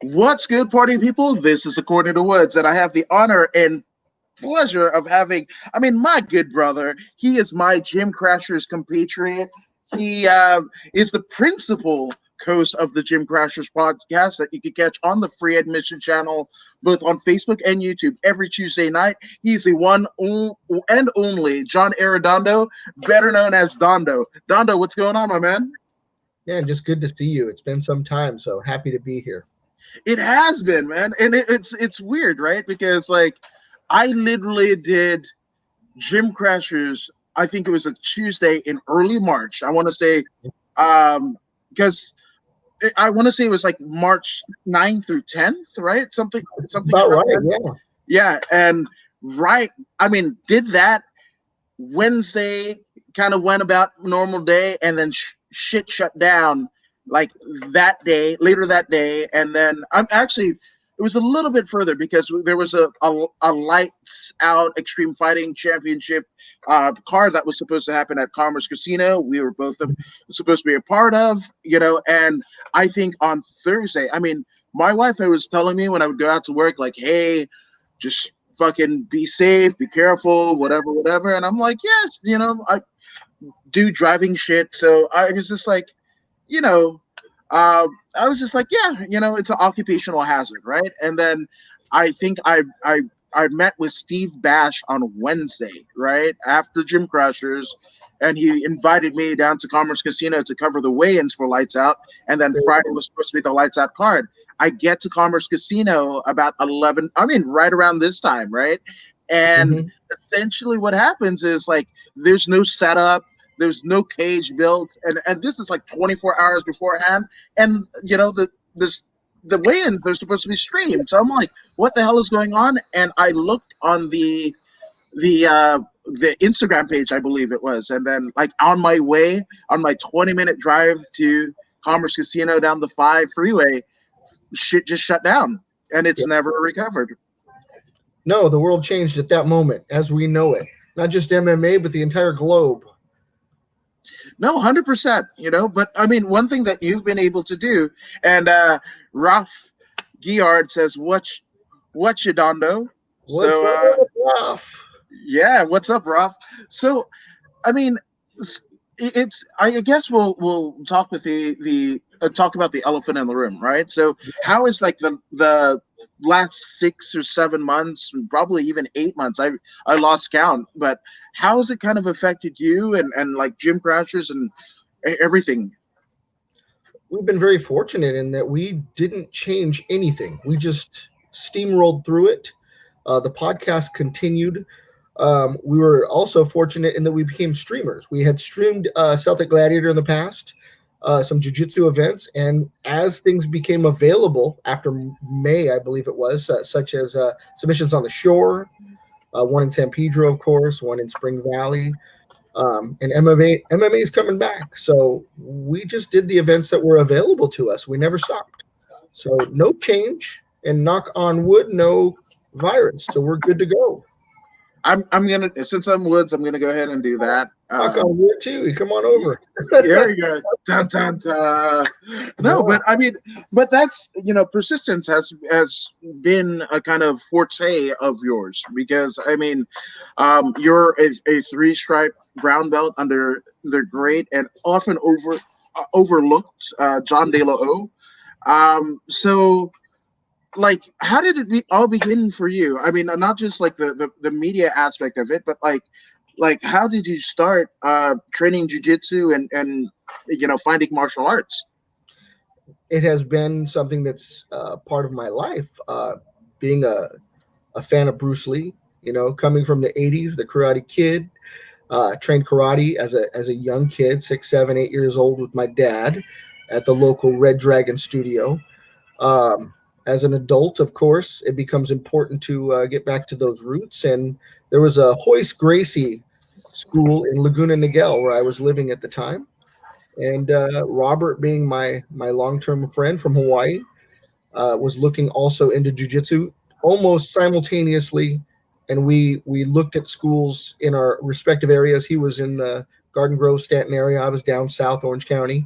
What's good, party people? This is According to Woods, and I have the honor and pleasure of having, my good brother. He is my Gym Crashers compatriot. He is the principal host of the Gym Crashers podcast that you can catch on the Free Admission channel, both on Facebook and YouTube every Tuesday night. He's the one and only John Arredondo, better known as Dondo. Dondo, what's going on, my man? Yeah, just good to see you. It's been some time, so happy to be here. It has been, man, and it's weird, right? Because like I literally did Gym Crashers. I think it was a Tuesday in early March. I want to say, because I want to say it was like March 9th through 10th, right? Something About right, that. Yeah, and right. Did that Wednesday, kind of went about normal day, and then shit shut down like later that day. And then I'm actually, it was a little bit further because there was a lights out extreme fighting championship card that was supposed to happen at Commerce Casino. We were both supposed to be a part of, and I think on Thursday, my wife was telling me when I would go out to work, like, hey, just fucking be safe, be careful, whatever. And I'm like, yeah, I do driving shit. So I was just like, I was just like, yeah, it's an occupational hazard, right? And then I think I met with Steve Bash on Wednesday, right after Gym Crashers, and he invited me down to Commerce Casino to cover the weigh-ins for Lights Out, and then Friday was supposed to be the Lights Out card. I get to Commerce Casino about 11, right around this time, right? And essentially what happens is like there's no setup, there's no cage built, and this is like 24 hours beforehand, and the weigh-ins, they're supposed to be streamed. So I'm like, what the hell is going on? And I looked on the Instagram page, I believe it was, and then like on my 20-minute drive to Commerce Casino down the 5 freeway, shit just shut down, and it's never recovered. No, the world changed at that moment as we know it. Not just MMA, but the entire globe. No, 100%, but one thing that you've been able to do, and Ralph Guillard says, what you, Dondo? What's up, Ralph? Yeah, what's up, Ralph? So, I guess we'll talk with talk about the elephant in the room, right? So how is like the last 6 or 7 months, probably even 8 months, I lost count, but how has it kind of affected you and like Gym Crashers and everything? We've been very fortunate in that we didn't change anything. We just steamrolled through it. The podcast continued. We were also fortunate in that we became streamers. We had streamed Celtic Gladiator in the past, some jiu-jitsu events, and as things became available after May, I believe it was, such as Submissions on the Shore, one in San Pedro, of course, one in Spring Valley, and MMA is coming back. So we just did the events that were available to us. We never stopped. So no change, and knock on wood, no virus. So we're good to go. I'm gonna, since I'm Woods, I'm gonna go ahead and do that. Knock on wood too. Come on over. There you go. Dun, dun, dun. No, but that's, persistence has been a kind of forte of yours, because you're a 3-stripe brown belt under the great and often overlooked John De La O. So like, how did it all begin for you? Not just like the media aspect of it, but like how did you start training jiu-jitsu and finding martial arts? It has been something that's part of my life. Being a fan of Bruce Lee, coming from the 80s, the Karate Kid, trained karate as a young kid, 6, 7, 8 years old with my dad at the local Red Dragon studio. As an adult, of course, it becomes important to get back to those roots. And there was a Hoist Gracie school in Laguna Niguel where I was living at the time. And Robert, being my long-term friend from Hawaii, was looking also into jujitsu almost simultaneously, and we looked at schools in our respective areas. He was in the Garden Grove, Stanton area. I was down south, Orange County,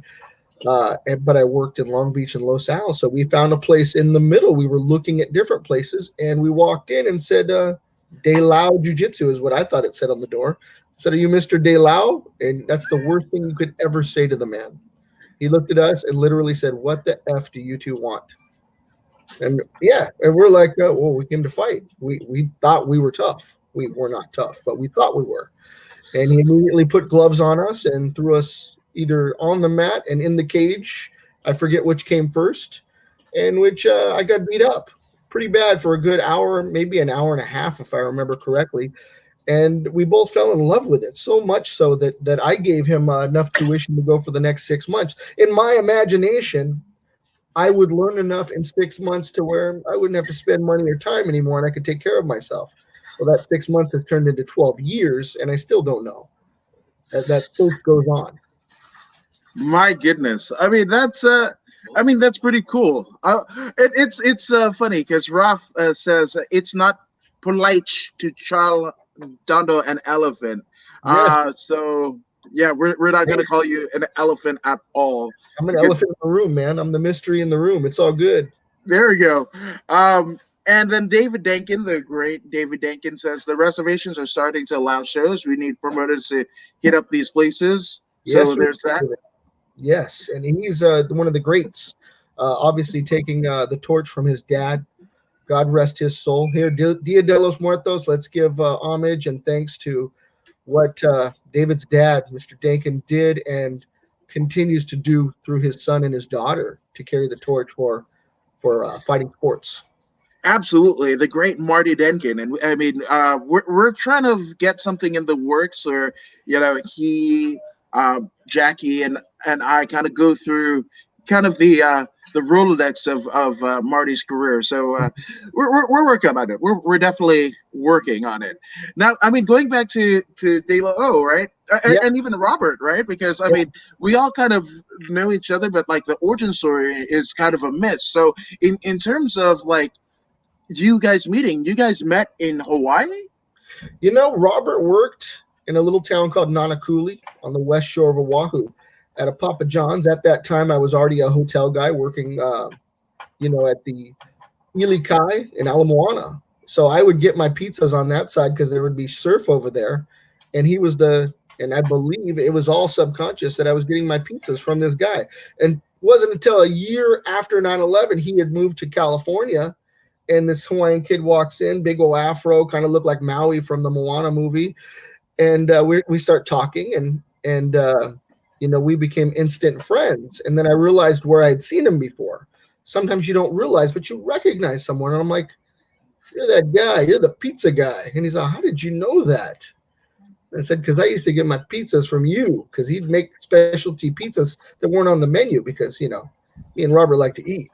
but I worked in Long Beach and Los Al. So we found a place in the middle. We were looking at different places, and we walked in and said, "De Lao Jiu Jitsu" is what I thought it said on the door. I said, "Are you Mr. De Lao?" And that's the worst thing you could ever say to the man. He looked at us and literally said, "What the f do you two want?" And yeah, and we're like, "Well, we came to fight. We thought we were tough. We were not tough, but we thought we were." And he immediately put gloves on us and threw us either on the mat and in the cage. I forget which came first, and which I got beat up pretty bad for a good hour, maybe an hour and a half, if I remember correctly. And we both fell in love with it so much so that I gave him enough tuition to go for the next 6 months. In my imagination, I would learn enough in 6 months to where I wouldn't have to spend money or time anymore, and I could take care of myself. Well, that 6 months has turned into 12 years, and I still don't know. That search goes on. My goodness. I mean that's pretty cool. It's funny because Ralph says it's not polite to call Dondo an elephant. Yes, So yeah, we're not gonna call you an elephant at all. I'm an Good. elephant in the room, man. I'm the mystery in the room. It's all good. There we go. And then David Denkin, the great David Denkin, says the reservations are starting to allow shows. We need promoters to hit up these places. Yes, So sir. there's that. Yes, and he's one of the greats. Obviously, taking the torch from his dad. God rest his soul. Here, Dia de los Muertos. Let's give homage and thanks to what David's dad, Mr. Dankin, did and continues to do through his son and his daughter to carry the torch for fighting sports. Absolutely, the great Marty Denkin, and I mean, we're trying to get something in the works, or he, Jackie, and I kind of go through kind of the Rolodex of Marty's career. So we're working on it. We're definitely working on it. Now, I mean, going back to De La O, right, Yeah, and even Robert, right, because I yeah. mean, we all kind of know each other, but like the origin story is kind of a myth. So in terms of like you guys meeting? You guys met in Hawaii? Robert worked in a little town called Nanakuli on the west shore of Oahu at a Papa John's. At that time, I was already a hotel guy working, at the Ilikai in Ala Moana. So I would get my pizzas on that side because there would be surf over there. And and I believe it was all subconscious that I was getting my pizzas from this guy. And it wasn't until a year after 9/11 he had moved to California, and this Hawaiian kid walks in, big old afro, kind of looked like Maui from the Moana movie. And we start talking, and we became instant friends. And then I realized where I had seen him before. Sometimes you don't realize, but you recognize someone. And I'm like, "You're that guy. You're the pizza guy." And he's like, "How did you know that?" And I said, "Because I used to get my pizzas from you." Because he'd make specialty pizzas that weren't on the menu because, me and Robert like to eat.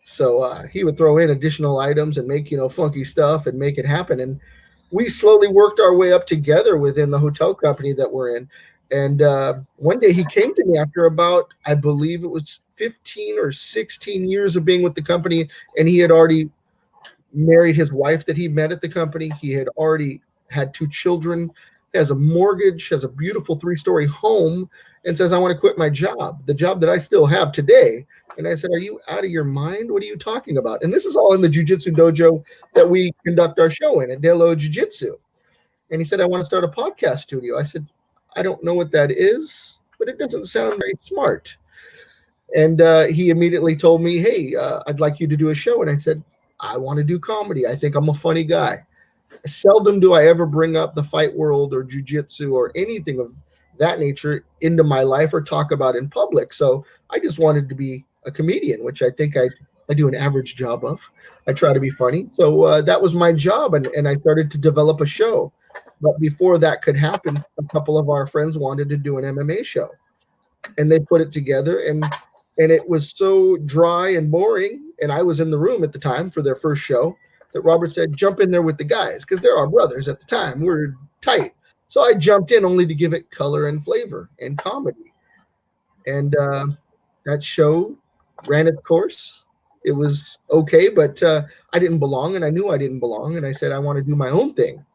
So he would throw in additional items and make, funky stuff and make it happen. And we slowly worked our way up together within the hotel company that we're in. And one day he came to me after about, I believe it was 15 or 16 years of being with the company. And he had already married his wife that he met at the company. He had already had 2 children, has a mortgage, has a beautiful 3-story home, and says, "I want to quit my job, the job that I still have today." And I said, "Are you out of your mind? What are you talking about?" And this is all in the jiu-jitsu dojo that we conduct our show in at Delo Jiu-Jitsu. And he said, "I want to start a podcast studio." I said, "I don't know what that is, but it doesn't sound very smart." And he immediately told me, "Hey, I'd like you to do a show." And I said, "I want to do comedy. I think I'm a funny guy." Seldom do I ever bring up the fight world or jujitsu or anything of that nature into my life or talk about in public. So I just wanted to be a comedian, which I think I do an average job of. I try to be funny. So that was my job, and I started to develop a show. But before that could happen, a couple of our friends wanted to do an MMA show, and they put it together, and it was so dry and boring. And I was in the room at the time for their first show that Robert said, "Jump in there with the guys," because they're our brothers at the time. We're tight. So I jumped in only to give it color and flavor and comedy. And that show ran its course. It was okay, but I didn't belong, and I knew I didn't belong. And I said, I want to do my own thing.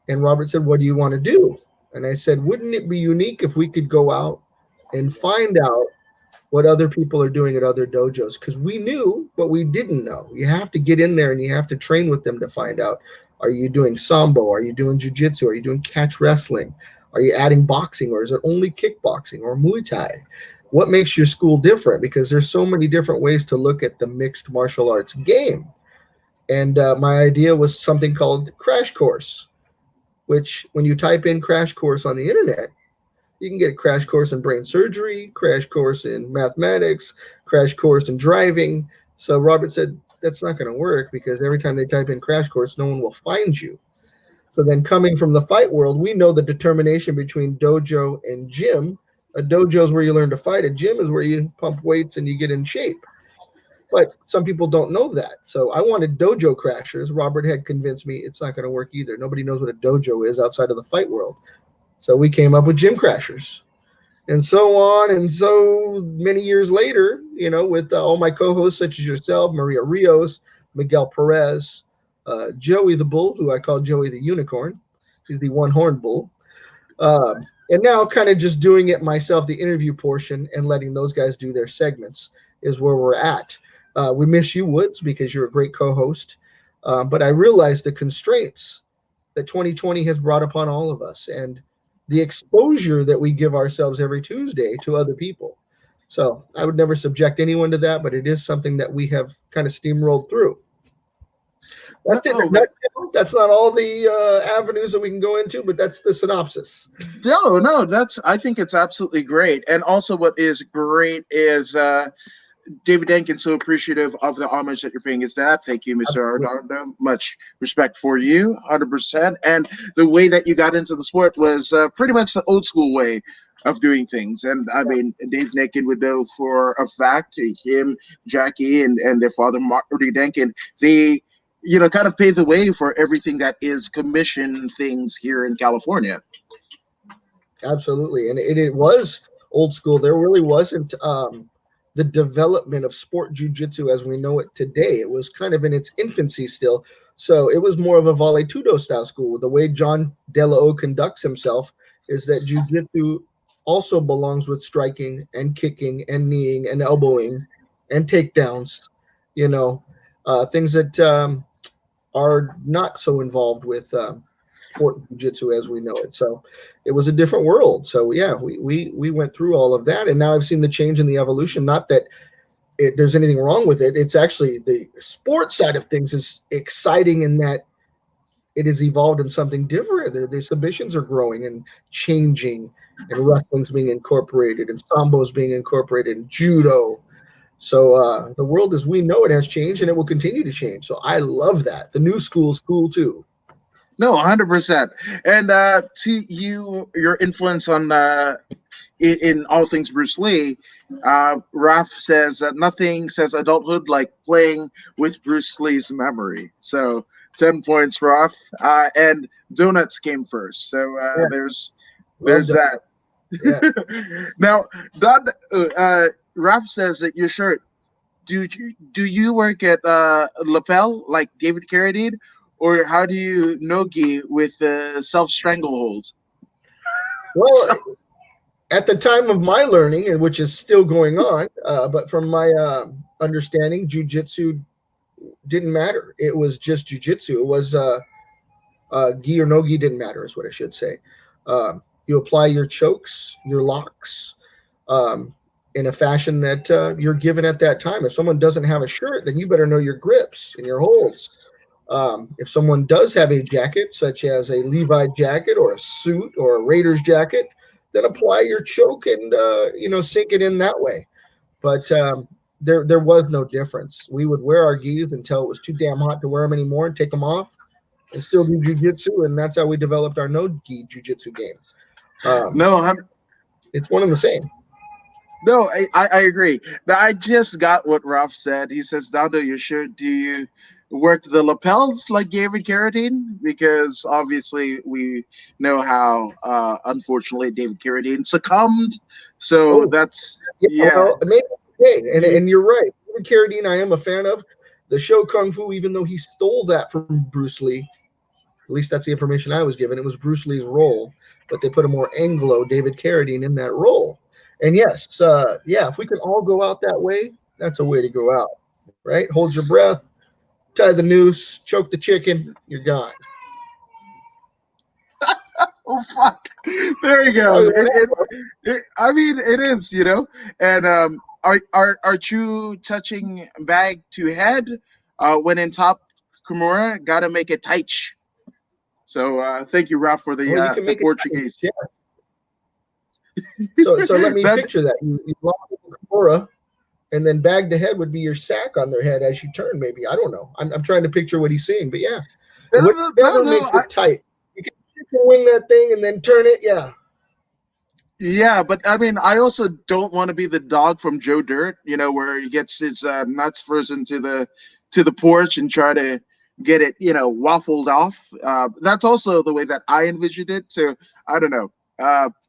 And Robert said, what do you want to do? And I said, wouldn't it be unique if we could go out and find out what other people are doing at other dojos? Because we knew, but we didn't know. You have to get in there and you have to train with them to find out. Are you doing sambo? Are you doing jujitsu? Are you doing catch wrestling? Are you adding boxing, or is it only kickboxing or Muay Thai? What makes your school different? Because there's so many different ways to look at the mixed martial arts game. And my idea was something called Crash Course, which when you type in Crash Course on the internet, you can get a crash course in brain surgery, crash course in mathematics, crash course in driving. So Robert said, that's not going to work, because every time they type in crash course, no one will find you. So then, coming from the fight world, we know the determination between dojo and gym. A dojo is where you learn to fight. A gym is where you pump weights and you get in shape. But some people don't know that. So I wanted dojo crashers. Robert had convinced me it's not going to work either. Nobody knows what a dojo is outside of the fight world. So we came up with gym crashers. And so on. And so many years later, with all my co-hosts such as yourself, Maria Rios, Miguel Perez, Joey the Bull, who I call Joey the Unicorn. He's the one-horned bull. And now kind of just doing it myself, the interview portion, and letting those guys do their segments is where we're at. We miss you, Woods, because you're a great co-host. But I realize the constraints that 2020 has brought upon all of us, and the exposure that we give ourselves every Tuesday to other people. So I would never subject anyone to that, but it is something that we have kind of steamrolled through. That's it. That's not all the avenues that we can go into, but that's the synopsis. No, I think it's absolutely great. And also what is great is David Denkin, so appreciative of the homage that you're paying his dad. Thank you, Mr. Arredondo. Much respect for you, 100%. And the way that you got into the sport was pretty much the old school way of doing things. And I mean, Dave Denkin would know for a fact, him, Jackie, and their father, Marty Denkin, they kind of paved the way for everything that is commission things here in California. Absolutely. And it was old school. There really wasn't the development of sport jiu-jitsu as we know it today. It was kind of in its infancy still. So it was more of a Vale Tudo style school. The way John De La O conducts himself is that jiu-jitsu also belongs with striking and kicking and kneeing and elbowing and takedowns, things that are not so involved with sport jiu-jitsu as we know it. So it was a different world. So yeah, we went through all of that, and now I've seen the change in the evolution. Not that there's anything wrong with it. It's actually the sports side of things is exciting in that it has evolved in something different. The submissions are growing and changing, and wrestling's being incorporated, and sambo's being incorporated, and judo. So the world as we know it has changed, and it will continue to change. So I love that. The new school is cool too. No, 100%. And to you, your influence on in all things Bruce Lee, Raf says nothing says adulthood like playing with Bruce Lee's memory. So 10 points, Raf. And donuts came first. So there's that. Yeah. Now, Raf says that your shirt. Do you work at lapel like David Carradine? Or how do you nogi with self-stranglehold? Well, at the time of my learning, which is still going on, but from my understanding, jiu-jitsu didn't matter. It was just jiu-jitsu. It was gi or no gi didn't matter is what I should say. You apply your chokes, your locks, in a fashion that you're given at that time. If someone doesn't have a shirt, then you better know your grips and your holds. If someone does have a jacket, such as a Levi jacket or a suit or a Raiders jacket, then apply your choke and sink it in that way. But there was no difference. We would wear our gis until it was too damn hot to wear them anymore and take them off and still do jiu-jitsu, and that's how we developed our no gi jiu-jitsu game. It's one and the same. No, I agree. Now, I just got what Ralph said. He says, Dondo, you sure do you work the lapels like David Carradine? Because obviously we know how unfortunately David Carradine succumbed. So that's maybe, and you're right. David Carradine, I am a fan of. The show Kung Fu, even though he stole that from Bruce Lee, at least that's the information I was given. It was Bruce Lee's role, but they put a more Anglo David Carradine in that role. And yes, if we can all go out that way, that's a way to go out, right? Hold your breath, tie the noose, choke the chicken, you're gone. Oh fuck! There you go. I mean, it is, And our true touching bag to head when in top Kimura, gotta make it tight. So thank you, Ralph, for Well, you can the make it Portuguese. yeah. So let me picture that. You lock the Kimura, and then bag the head would be your sack on their head as you turn. Maybe I don't know. I'm trying to picture what he's saying, but yeah, whatever makes it tight. You can wing that thing and then turn it. Yeah. Yeah, but I mean, I also don't want to be the dog from Joe Dirt, where he gets his nuts frozen to the porch and try to get it, waffled off. That's also the way that I envisioned it. So I don't know.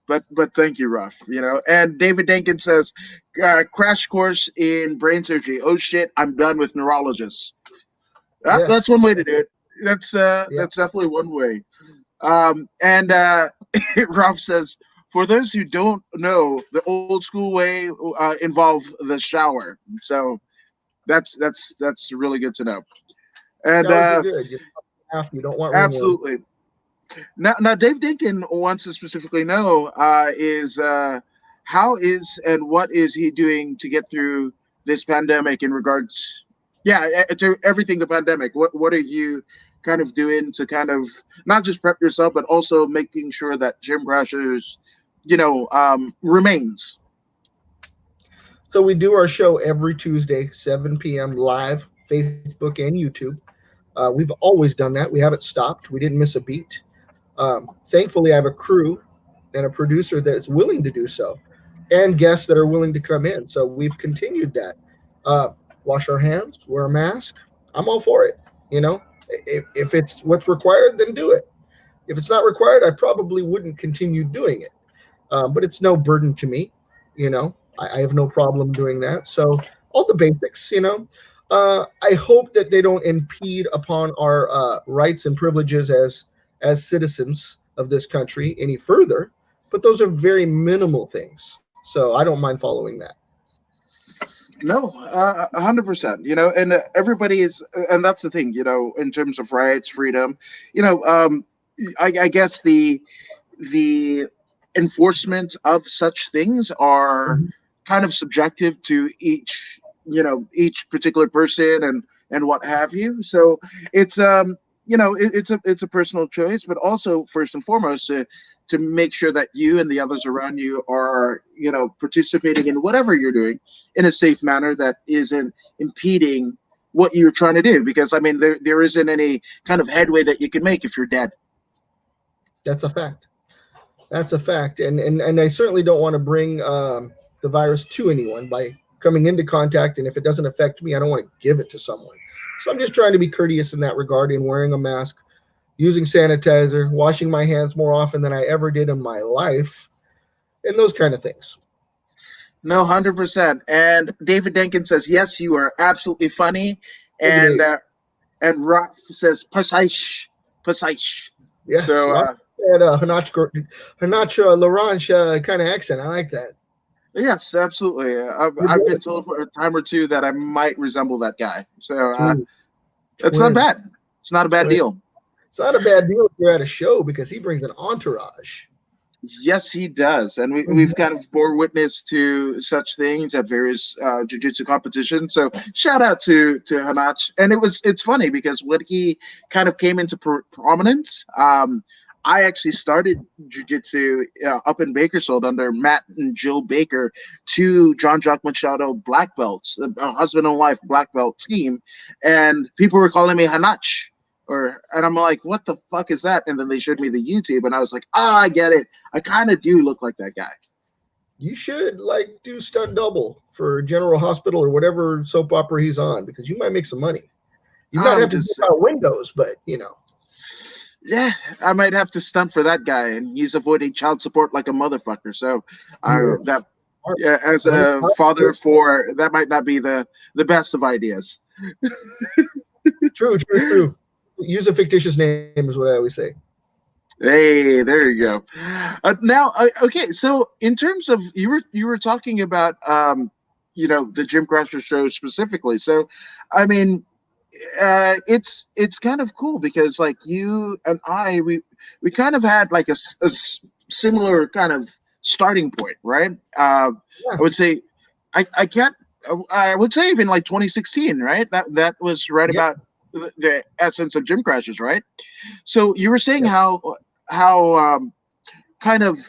But thank you, Ruff. And David Denkin says, crash course in brain surgery. Oh shit, I'm done with neurologists. That's one way to do it. That's definitely one way. And Ralph says, for those who don't know, the old school way involve the shower. So that's really good to know. And showers are good. You don't want absolutely. Now, Dave Dinkin wants to specifically know is how is and what is he doing to get through this pandemic in regards, to everything the pandemic. What are you kind of doing to kind of not just prep yourself, but also making sure that Gym Crashers, remains? So we do our show every Tuesday, 7 p.m. live, Facebook and YouTube. We've always done that. We haven't stopped. We didn't miss a beat. Thankfully, I have a crew and a producer that's willing to do so, and guests that are willing to come in. So we've continued that. Wash our hands, wear a mask. I'm all for it. If it's what's required, then do it. If it's not required, I probably wouldn't continue doing it. But it's no burden to me. I have no problem doing that. So all the basics. I hope that they don't impede upon our rights and privileges as citizens of this country any further. But those are very minimal things. So I don't mind following that. No, 100%. And everybody is, and that's the thing. In terms of rights, freedom. I guess the enforcement of such things are kind of subjective to each particular person and what have you. So it's it's a personal choice, but also first and foremost to make sure that you and the others around you are participating in whatever you're doing in a safe manner that isn't impeding what you're trying to do, because I mean there isn't any kind of headway that you can make if you're dead. That's a fact. That's a fact. And I certainly don't want to bring the virus to anyone by coming into contact. And if it doesn't affect me, I don't want to give it to someone. So I'm just trying to be courteous in that regard, in wearing a mask, using sanitizer, washing my hands more often than I ever did in my life, and those kind of things. No, 100%. And David Denkin says, yes, you are absolutely funny. And Rock says, precise. Yes, so that Hanacho Laurent kind of accent. I like that. Yes, absolutely. I've been told for a time or two that I might resemble that guy. So it's not bad. It's not a bad deal. It's not a bad deal if you're at a show, because he brings an entourage. Yes, he does. And we've kind of bore witness to such things at various jiu-jitsu competitions. So shout out to Hanach. And it's funny because when he kind of came into prominence, I actually started jiu-jitsu up in Bakersfield under Matt and Jill Baker, two Jean-Jacques Machado black belts, a husband and wife black belt team. And people were calling me Hanach. And I'm like, what the fuck is that? And then they showed me the YouTube, and I was like, I get it. I kind of do look like that guy. You should do stunt double for General Hospital or whatever soap opera he's on, because you might make some money. You might have to get out windows, but Yeah, I might have to stunt for that guy, and he's avoiding child support like a motherfucker. So Yeah, as a father of four, that might not be the best of ideas. True, true, true. Use a fictitious name is what I always say. Hey, there you go. Now, okay, so in terms of you were talking about the Jim Crasher show specifically. So, I mean, it's kind of cool because like you and we kind of had like a similar kind of starting point, right? I Yeah, would say I can't I would say even like 2016, right? That was right yeah, about the essence of Gym Crashers, right? So you were saying yeah. how kind of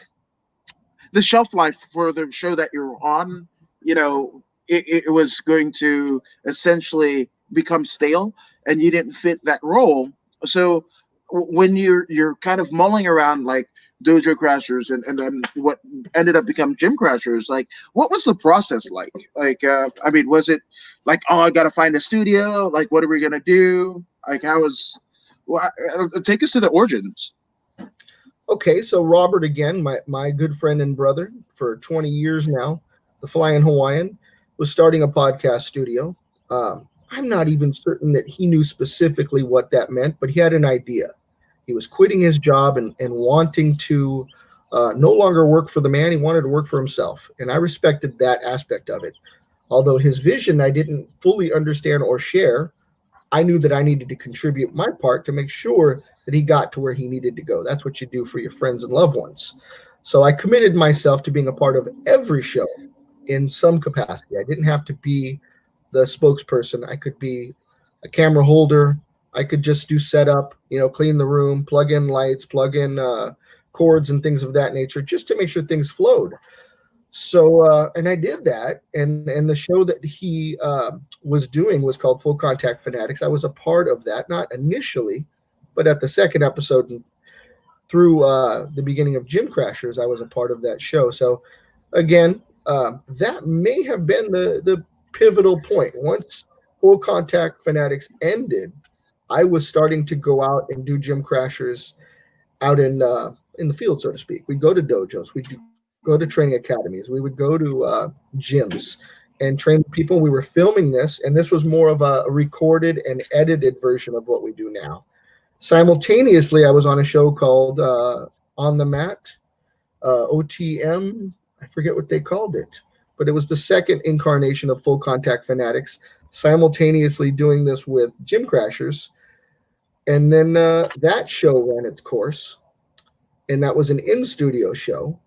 the shelf life for the show that you're on, it was going to essentially become stale, and you didn't fit that role. So when you're kind of mulling around like Dojo Crashers and then what ended up becoming Gym Crashers, like what was the process like? Like, I mean, was it like, oh, I got to find a studio? Like, what are we gonna do? Like, how was? Well, take us to the origins. Okay, so Robert again, my good friend and brother for 20 years now, the Flying Hawaiian, was starting a podcast studio. I'm not even certain that he knew specifically what that meant, but he had an idea. He was quitting his job and wanting to no longer work for the man. He wanted to work for himself. And I respected that aspect of it. Although his vision I didn't fully understand or share, I knew that I needed to contribute my part to make sure that he got to where he needed to go. That's what you do for your friends and loved ones. So I committed myself to being a part of every show in some capacity. I didn't have to be the spokesperson. I could be a camera holder. I could just do setup, clean the room, plug in lights, plug in cords and things of that nature, just to make sure things flowed. So, and I did that, and the show that he was doing was called Full Contact Fanatics. I was a part of that, not initially, but at the second episode and through the beginning of Gym Crashers, I was a part of that show. So, again, that may have been the pivotal point. Once Full Contact Fanatics ended, I was starting to go out and do Gym Crashers out in the field, so to speak. We'd go to dojos, we'd go to training academies, we would go to gyms and train people. We were filming this, and this was more of a recorded and edited version of what we do now. Simultaneously, I was on a show called On the Mat, OTM. I forget what they called it, but it was the second incarnation of Full Contact Fanatics. Simultaneously doing this with Gym Crashers, and then that show ran its course, and that was an in studio show.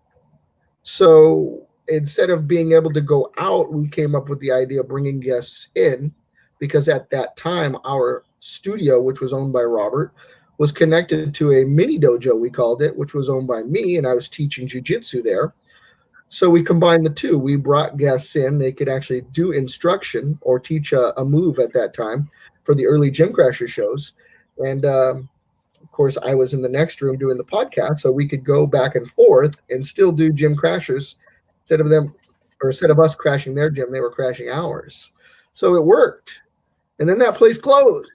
So instead of being able to go out, we came up with the idea of bringing guests in because at that time, our studio, which was owned by Robert, was connected to a mini dojo, we called it, which was owned by me, and I was teaching jujitsu there. So we combined the two. We brought guests in. They could actually do instruction or teach a move at that time for the early Gym Crasher shows. And of course, I was in the next room doing the podcast, so we could go back and forth and still do Gym Crashers instead of them, or instead of us crashing their gym, they were crashing ours. So it worked. And then that place closed.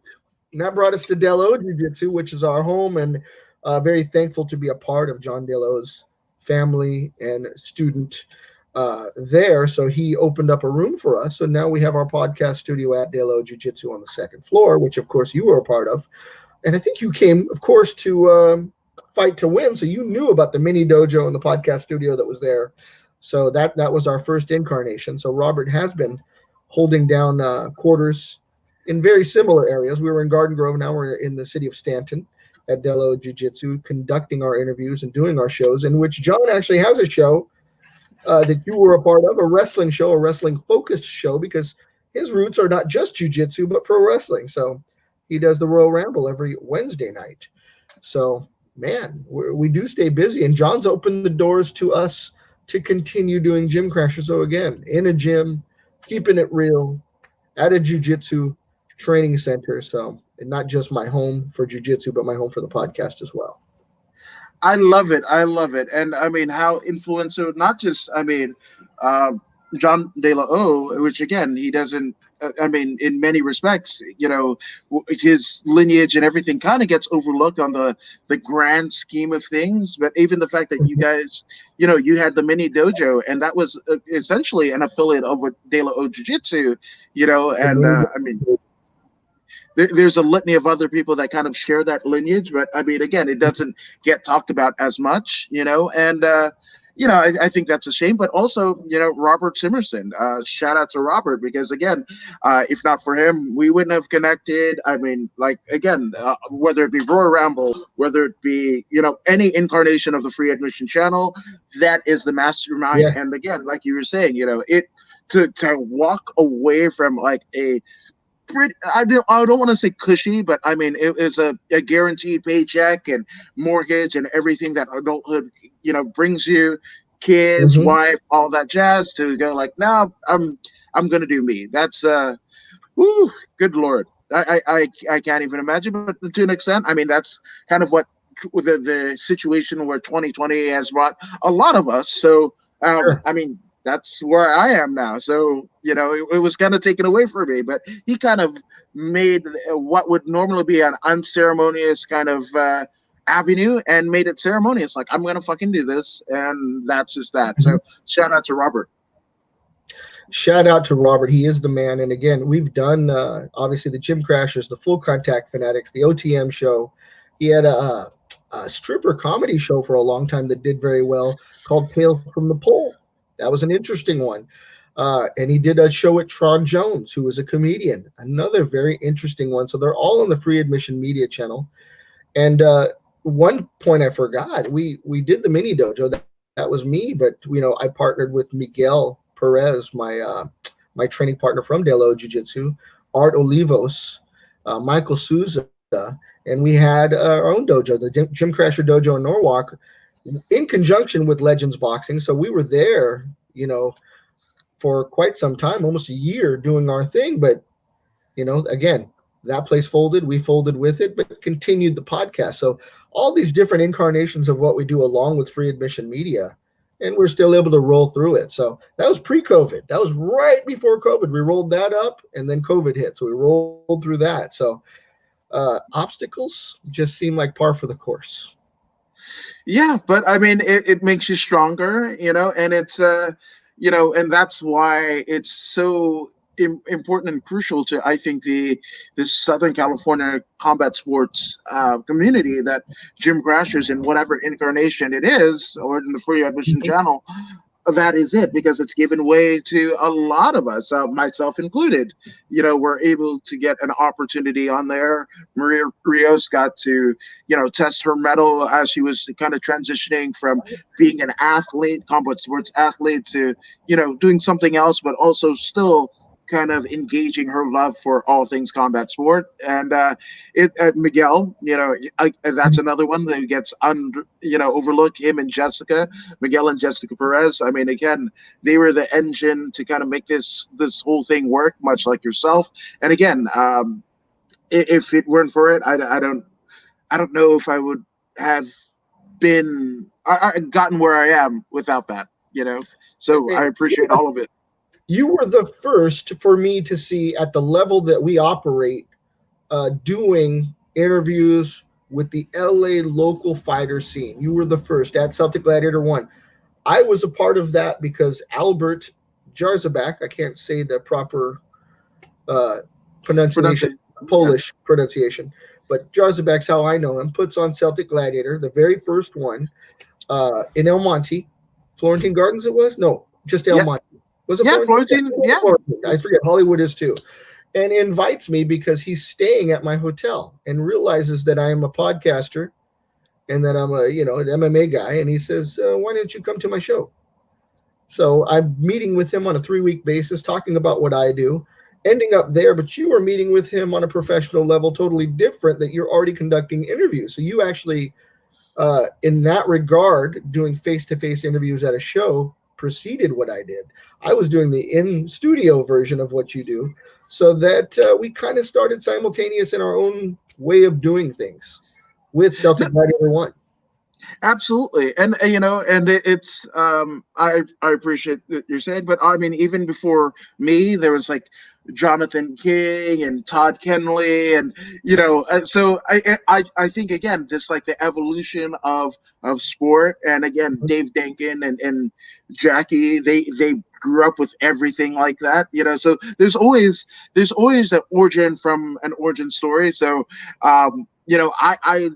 And that brought us to Delo Jiu Jitsu, which is our home, and very thankful to be a part of John Delo's family and student there. So he opened up a room for us. So now we have our podcast studio at Delo Jiu Jitsu on the second floor, which of course you were a part of. And I think you came, of course, to fight to win. So you knew about the mini dojo and the podcast studio that was there. So that was our first incarnation. So Robert has been holding down quarters in very similar areas. We were in Garden Grove. Now we're in the city of Stanton at Delo Jiu Jitsu, conducting our interviews and doing our shows, in which John actually has a show that you were a part of, a wrestling show, a wrestling focused show, because his roots are not just jiu-jitsu, but pro wrestling. So he does the Royal Ramble every Wednesday night. So, man, we do stay busy. And John's opened the doors to us to continue doing Gym Crashers. So, again, in a gym, keeping it real, at a jiu-jitsu training center. So, and not just my home for jiu-jitsu, but my home for the podcast as well. I love it. I love it. And I mean, how influential, not just, I mean, uh, John De La O, which again, he doesn't I mean, in many respects, his lineage and everything kind of gets overlooked on the grand scheme of things. But even the fact that you guys, you had the mini dojo, and that was essentially an affiliate of De La O Jiu Jitsu, and I mean, there's a litany of other people that kind of share that lineage, but I mean, again, it doesn't get talked about as much, and I think that's a shame. But also, Robert Simerson, shout out to Robert, because again, if not for him, we wouldn't have connected. I mean, like again, whether it be Royal Ramble, whether it be any incarnation of the Free Admission Channel, that is the mastermind. Yeah. And again, like you were saying, it to walk away from like a I don't want to say cushy, but I mean it is a guaranteed paycheck and mortgage and everything that adulthood brings you, kids, Mm-hmm. wife, all that jazz, to go like, no, I'm gonna do me. That's woo, good lord. I can't even imagine, but to an extent, I mean that's kind of what the situation where 2020 has brought a lot of us. So Sure. I mean that's where I am now. So it was kind of taken away from me, but he kind of made what would normally be an unceremonious kind of avenue and made it ceremonious. Like, I'm gonna fucking do this, and that's just that. Mhm. So shout out to Robert. Shout out to Robert. He is the man. And again, we've done obviously the Gym Crashers, the Full Contact Fanatics, the OTM show. He had a stripper comedy show for a long time that did very well called Tales from the Pole. That was an interesting one. And he did a show at Tron Jones, who was a comedian. Another very interesting one. So they're all on the Free Admission Media channel. And one point I forgot, we did the mini dojo. That was me, but I partnered with Miguel Perez, my training partner from De La Jiu Jitsu, Art Olivos, Michael Souza, and we had our own dojo, the Gym Crasher Dojo in Norwalk, in conjunction with Legends Boxing. So we were there, for quite some time, almost a year, doing our thing. But again, that place folded, we folded with it, but continued the podcast. So all these different incarnations of what we do along with Free Admission Media, and we're still able to roll through it. So that was pre-COVID. That was right before COVID. We rolled that up, and then COVID hit. So we rolled through that. So obstacles just seem like par for the course. Yeah, but I mean, it makes you stronger, and it's and that's why it's so important and crucial to, I think, the Southern California combat sports community, that Jim Crashers, in whatever incarnation it is, or in the Free Admission Channel, that is it, because it's given way to a lot of us, myself included. We're able to get an opportunity on there. Maria Rios got to test her mettle as she was kind of transitioning from being an athlete, combat sports athlete, to doing something else, but also still kind of engaging her love for all things combat sport. And Miguel, that's another one that gets overlooked. Him and Jessica, Miguel and Jessica Perez. I mean, again, they were the engine to kind of make this whole thing work, much like yourself. And again, if it weren't for it, I don't know if I would have gotten where I am without that. So I appreciate all of it. You were the first for me to see at the level that we operate, doing interviews with the LA local fighter scene. You were the first at Celtic Gladiator 1. I was a part of that because Albert Jarzabak, I can't say the proper pronunciation, Polish pronunciation, but Jarzabak's how I know him, puts on Celtic Gladiator, the very first one, in El Monte. Florentine Gardens it was? No, just El Monte. Was it Florentine? Yeah. I forget. Hollywood is too. And invites me because he's staying at my hotel and realizes that I am a podcaster and that I'm an MMA guy. And he says, why don't you come to my show? So I'm meeting with him on a 3-week basis, talking about what I do, ending up there. But you are meeting with him on a professional level, totally different, that you're already conducting interviews. So you actually, in that regard, doing face-to-face interviews at a show preceded what I did. I was doing the in-studio version of what you do, so that we kind of started simultaneous in our own way of doing things with Celtic Gladiator 1. Absolutely, and it's I appreciate that you're saying, but I mean, even before me, there was like Jonathan King and Todd Kenley, and so I think again, just like the evolution of sport, and again, Dave Denkin and Jackie, they grew up with everything like that, so there's always an origin from an origin story. So I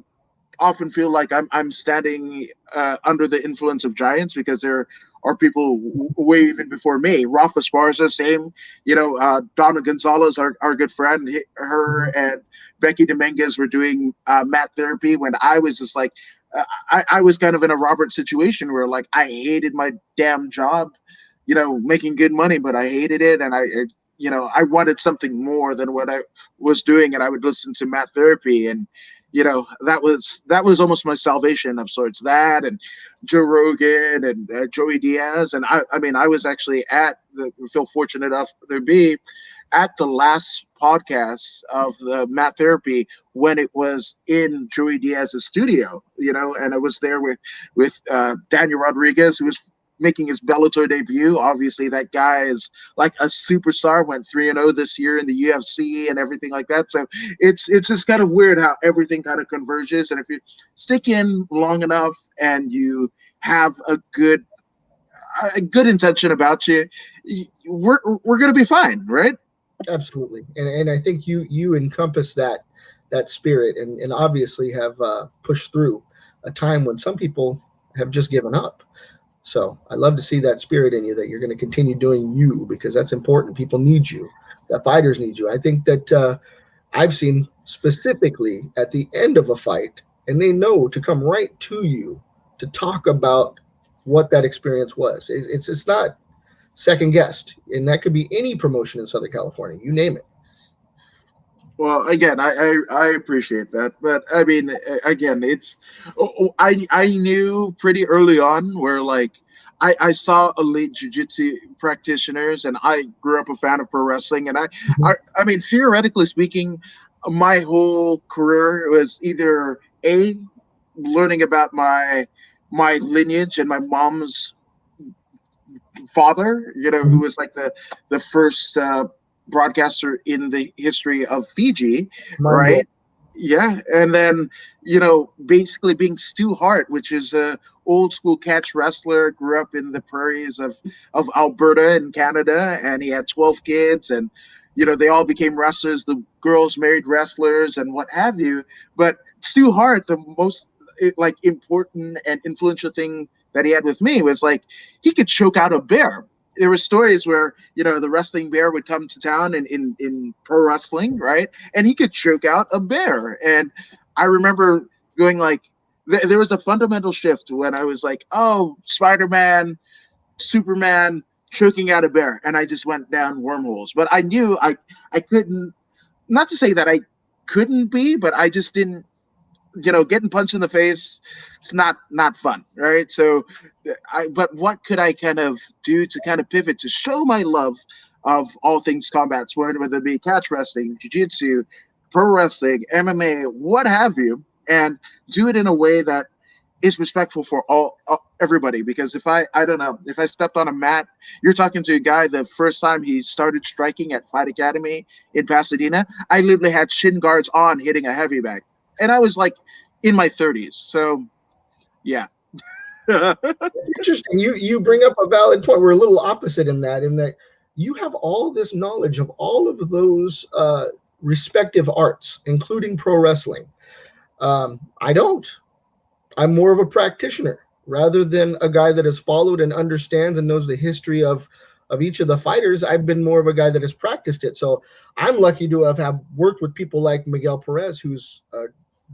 often feel like I'm standing under the influence of giants, because there are people way even before me. Rafa Esparza, same. Donna Gonzalez, our good friend, her and Becky Dominguez were doing mat therapy when I was just like, I was kind of in a Robert situation where like I hated my damn job, making good money, but I hated it, and I wanted something more than what I was doing, and I would listen to mat therapy, and that was almost my salvation of sorts. That and Joe Rogan and Joey Diaz, and I mean, I was actually feel fortunate enough to be at the last podcast of the mat therapy when it was in Joey Diaz's studio, and I was there with Daniel Rodriguez, who was making his Bellator debut. Obviously, that guy is like a superstar. Went 3-0 this year in the UFC and everything like that. So it's just kind of weird how everything kind of converges. And if you stick in long enough and you have a good intention about you, we're gonna be fine, right? Absolutely, and I think you encompass that spirit, and obviously have pushed through a time when some people have just given up. So I love to see that spirit in you, that you're going to continue doing you, because that's important. People need you. The fighters need you. I think that I've seen specifically at the end of a fight, and they know to come right to you to talk about what that experience was. It's not second guessed, and that could be any promotion in Southern California. You name it. Well, again, I appreciate that, but I mean, again, I knew pretty early on where like I saw elite jiu-jitsu practitioners, and I grew up a fan of pro wrestling, and I mean, theoretically speaking, my whole career was either a learning about my lineage and my mom's father, who was like the first broadcaster in the history of Fiji, Mind blowing. right? Yeah, and then basically being Stu Hart, which is a old school catch wrestler, grew up in the prairies of Alberta in Canada, and he had 12 kids, and they all became wrestlers. The girls married wrestlers, and what have you. But Stu Hart, the most like important and influential thing that he had with me was like he could choke out a bear. There were stories where the wrestling bear would come to town in pro wrestling, right? And he could choke out a bear. And I remember going like, there was a fundamental shift when I was like, oh, Spider-Man, Superman choking out a bear, and I just went down wormholes. But I knew I couldn't. Not to say that I couldn't be, but I just didn't. Getting punched in the face, it's not fun, right? So but what could I kind of do to kind of pivot to show my love of all things combat sport, whether it be catch wrestling, jiu-jitsu, pro wrestling, MMA, what have you, and do it in a way that is respectful for all everybody. Because if I don't know, if I stepped on a mat, you're talking to a guy the first time he started striking at Fight Academy in Pasadena, I literally had shin guards on hitting a heavy bag, and I was like in my 30s. So yeah. It's interesting. You bring up a valid point. We're a little opposite in that you have all this knowledge of all of those respective arts, including pro wrestling. I don't. I'm more of a practitioner rather than a guy that has followed and understands and knows the history of each of the fighters. I've been more of a guy that has practiced it. So I'm lucky to have worked with people like Miguel Perez, who's a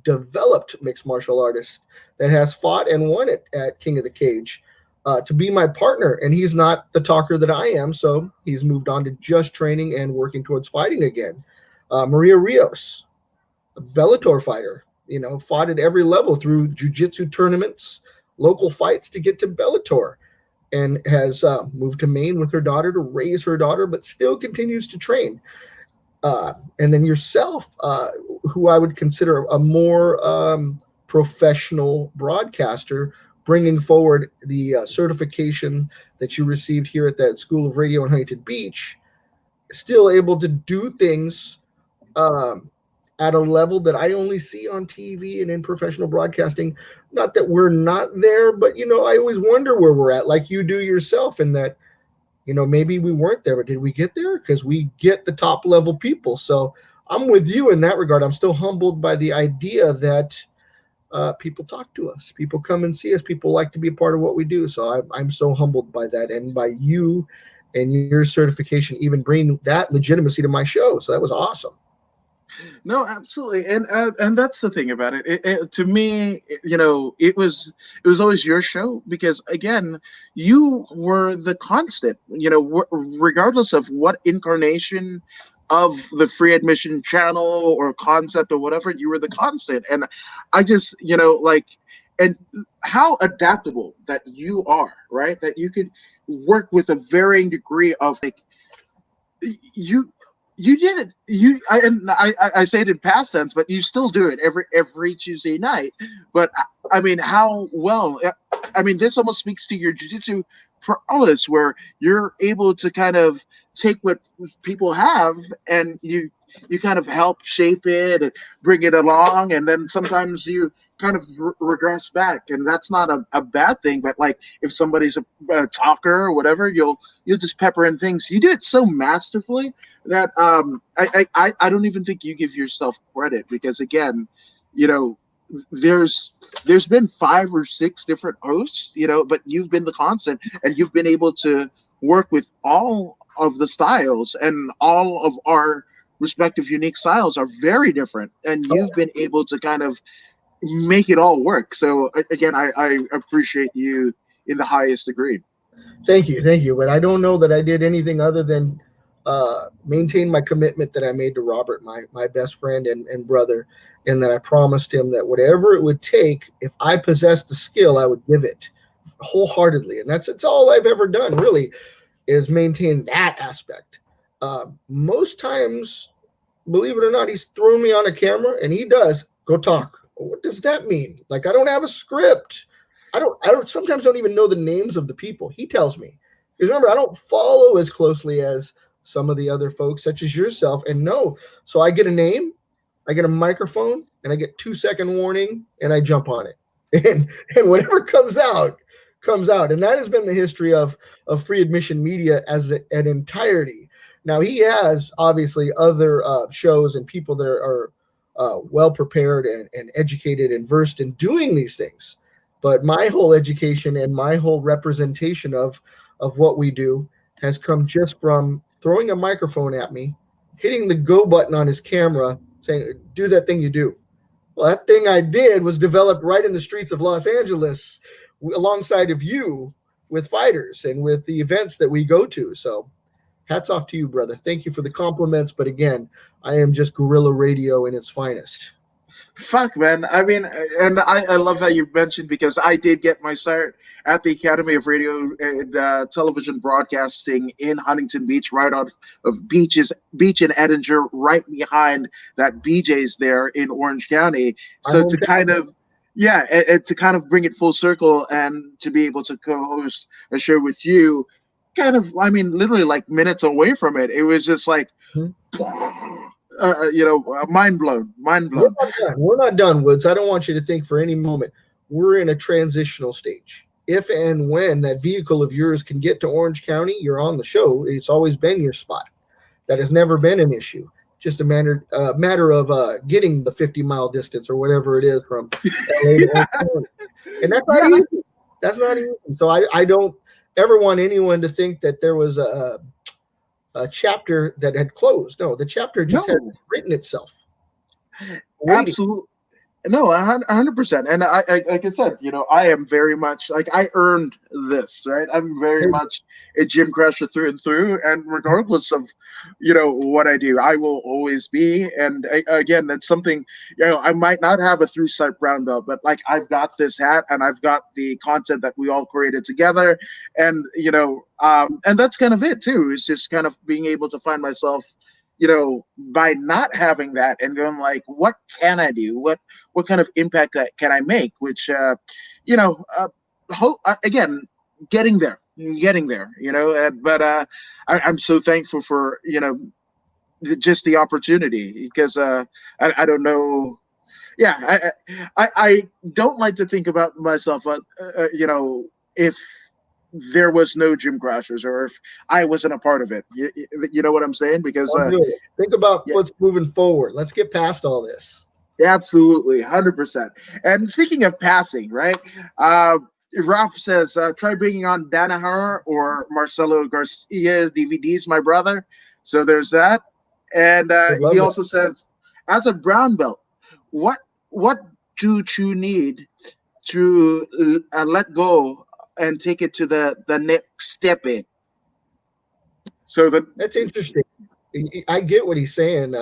developed mixed martial artist that has fought and won it at King of the Cage, to be my partner. And he's not the talker that I am, so he's moved on to just training and working towards fighting again. Maria Rios, a Bellator fighter, fought at every level through jiu-jitsu tournaments, local fights to get to Bellator, and has moved to Maine with her daughter to raise her daughter, but still continues to train. And then yourself, who I would consider a more professional broadcaster, bringing forward the certification that you received here at that School of Radio in Huntington Beach, still able to do things um, at a level that I only see on TV and in professional broadcasting. Not that we're not there, but I always wonder where we're at, like you do yourself, and that maybe we weren't there, but did we get there? Because we get the top level people. So I'm with you in that regard. I'm still humbled by the idea that people talk to us, people come and see us, people like to be a part of what we do. So I'm so humbled by that, and by you and your certification even bringing that legitimacy to my show. So that was awesome. No, absolutely, and that's the thing about it. To me, it was always your show because again, you were the constant. Regardless of what incarnation of the free admission channel or concept or whatever, you were the constant. And I just, and how adaptable that you are, right? That you could work with a varying degree of like you you did it I say it in past tense, but you still do it every Tuesday night. But I mean, how well, I mean, this almost speaks to your jiu-jitsu prowess, where you're able to kind of take what people have, and you kind of help shape it and bring it along, and then sometimes you kind of regress back, and that's not a bad thing. But like, if somebody's a talker or whatever, you'll just pepper in things. You do it so masterfully that I don't even think you give yourself credit, because again, you know, there's been 5 or 6 different hosts, but you've been the constant, and you've been able to work with all of the styles, and all of our respective unique styles are very different, and you've been able to kind of make it all work. So again, I appreciate you in the highest degree. Thank you. But I don't know that I did anything other than maintain my commitment that I made to Robert, my best friend and brother, and that I promised him that whatever it would take, if I possessed the skill, I would give it wholeheartedly. And it's all I've ever done, really, is maintain that aspect. Most times, believe it or not, he's thrown me on a camera, and he does go talk. What does that mean? Like, I don't have a script. I don't sometimes don't even know the names of the people. He tells me. Because remember, I don't follow as closely as some of the other folks, such as yourself. And no, so I get a name, I get a microphone, and I get 2-second warning, and I jump on it. And whatever comes out. And that has been the history of free admission media as an entirety. Now he has obviously other shows and people that are well prepared and educated and versed in doing these things. But my whole education and my whole representation of what we do has come just from throwing a microphone at me, hitting the go button on his camera, saying, "Do that thing you do." Well, that thing I did was developed right in the streets of Los Angeles, alongside of you, with fighters and with the events that we go to. So, hats off to you, brother. Thank you for the compliments. But again, I am just guerrilla radio in its finest. Fuck, man. I mean, and I love how you mentioned, because I did get my start at the Academy of Radio and Television Broadcasting in Huntington Beach, right out of Beach and Edinger, right behind that BJ's there in Orange County. My So to hometown. kind of, yeah, and to kind of bring it full circle, and to be able to co-host a show with you, kind of, I mean, literally like minutes away from it, it was just like, Mhm. mind blown, mind We're blown. not done. We're not done, Woods. I don't want you to think for any moment we're in a transitional stage. If and when that vehicle of yours can get to Orange County, you're on the show. It's always been your spot. That has never been an issue. Just a matter of getting the 50-mile distance or whatever it is from LA to Orange County. And that's not Yeah, easy. That's not easy. So I don't ever want anyone to think that there was a chapter that had closed. No, the chapter just had no, written itself, waiting. absolutely. No, 100%. And like I said, I am very much like, I earned this, right? I'm very much a gym crasher through and through. And regardless of, what I do, I will always be. And again, that's something, I might not have a three-stripe brown belt, but like, I've got this hat, and I've got the content that we all created together. And, and that's kind of it too. It's just kind of being able to find myself, by not having that, and going like, what can I do? What kind of impact that can I make? Which, you know, again, getting there, getting there, but I'm so thankful for, just the opportunity, because I don't know. Yeah, I don't like to think about myself, if there was no Gym Crashers, or if I wasn't a part of it. You know what I'm saying? Because Don't do it. Think about yeah, what's moving forward. Let's get past all this. absolutely, 100%. And speaking of passing, right? Uh, Ralph says, try bringing on Danaher or Marcelo Garcia's DVDs, my brother. So there's that. And Would he love that. also says, as a brown belt, what what do you need to let go and take it to the next step in? So that That's interesting. I get what he's saying.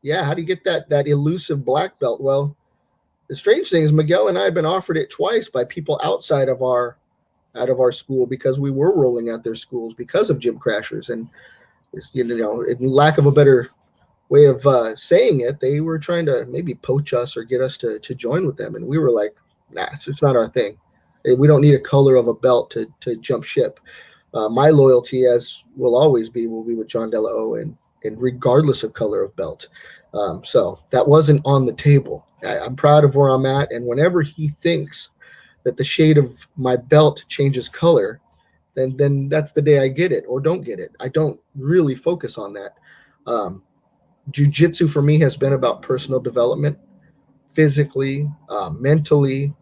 Yeah, how do you get that elusive black belt? Well, the strange thing is Miguel and I have been offered it twice by people outside of our out of our school because we were rolling out their schools because of Gym Crashers, and in lack of a better way of saying it, they were trying to maybe poach us or get us to join with them, and we were like, nah, it's not our thing. We don't need a color of a belt to jump ship. My loyalty, as will be with John Della and regardless of color of belt. So that wasn't on the table. I'm proud of where I'm at, and whenever he thinks that the shade of my belt changes color, then that's the day I get it or don't get it. I don't really focus on that. Um, Jiu-jitsu for me has been about personal development, physically, mentally,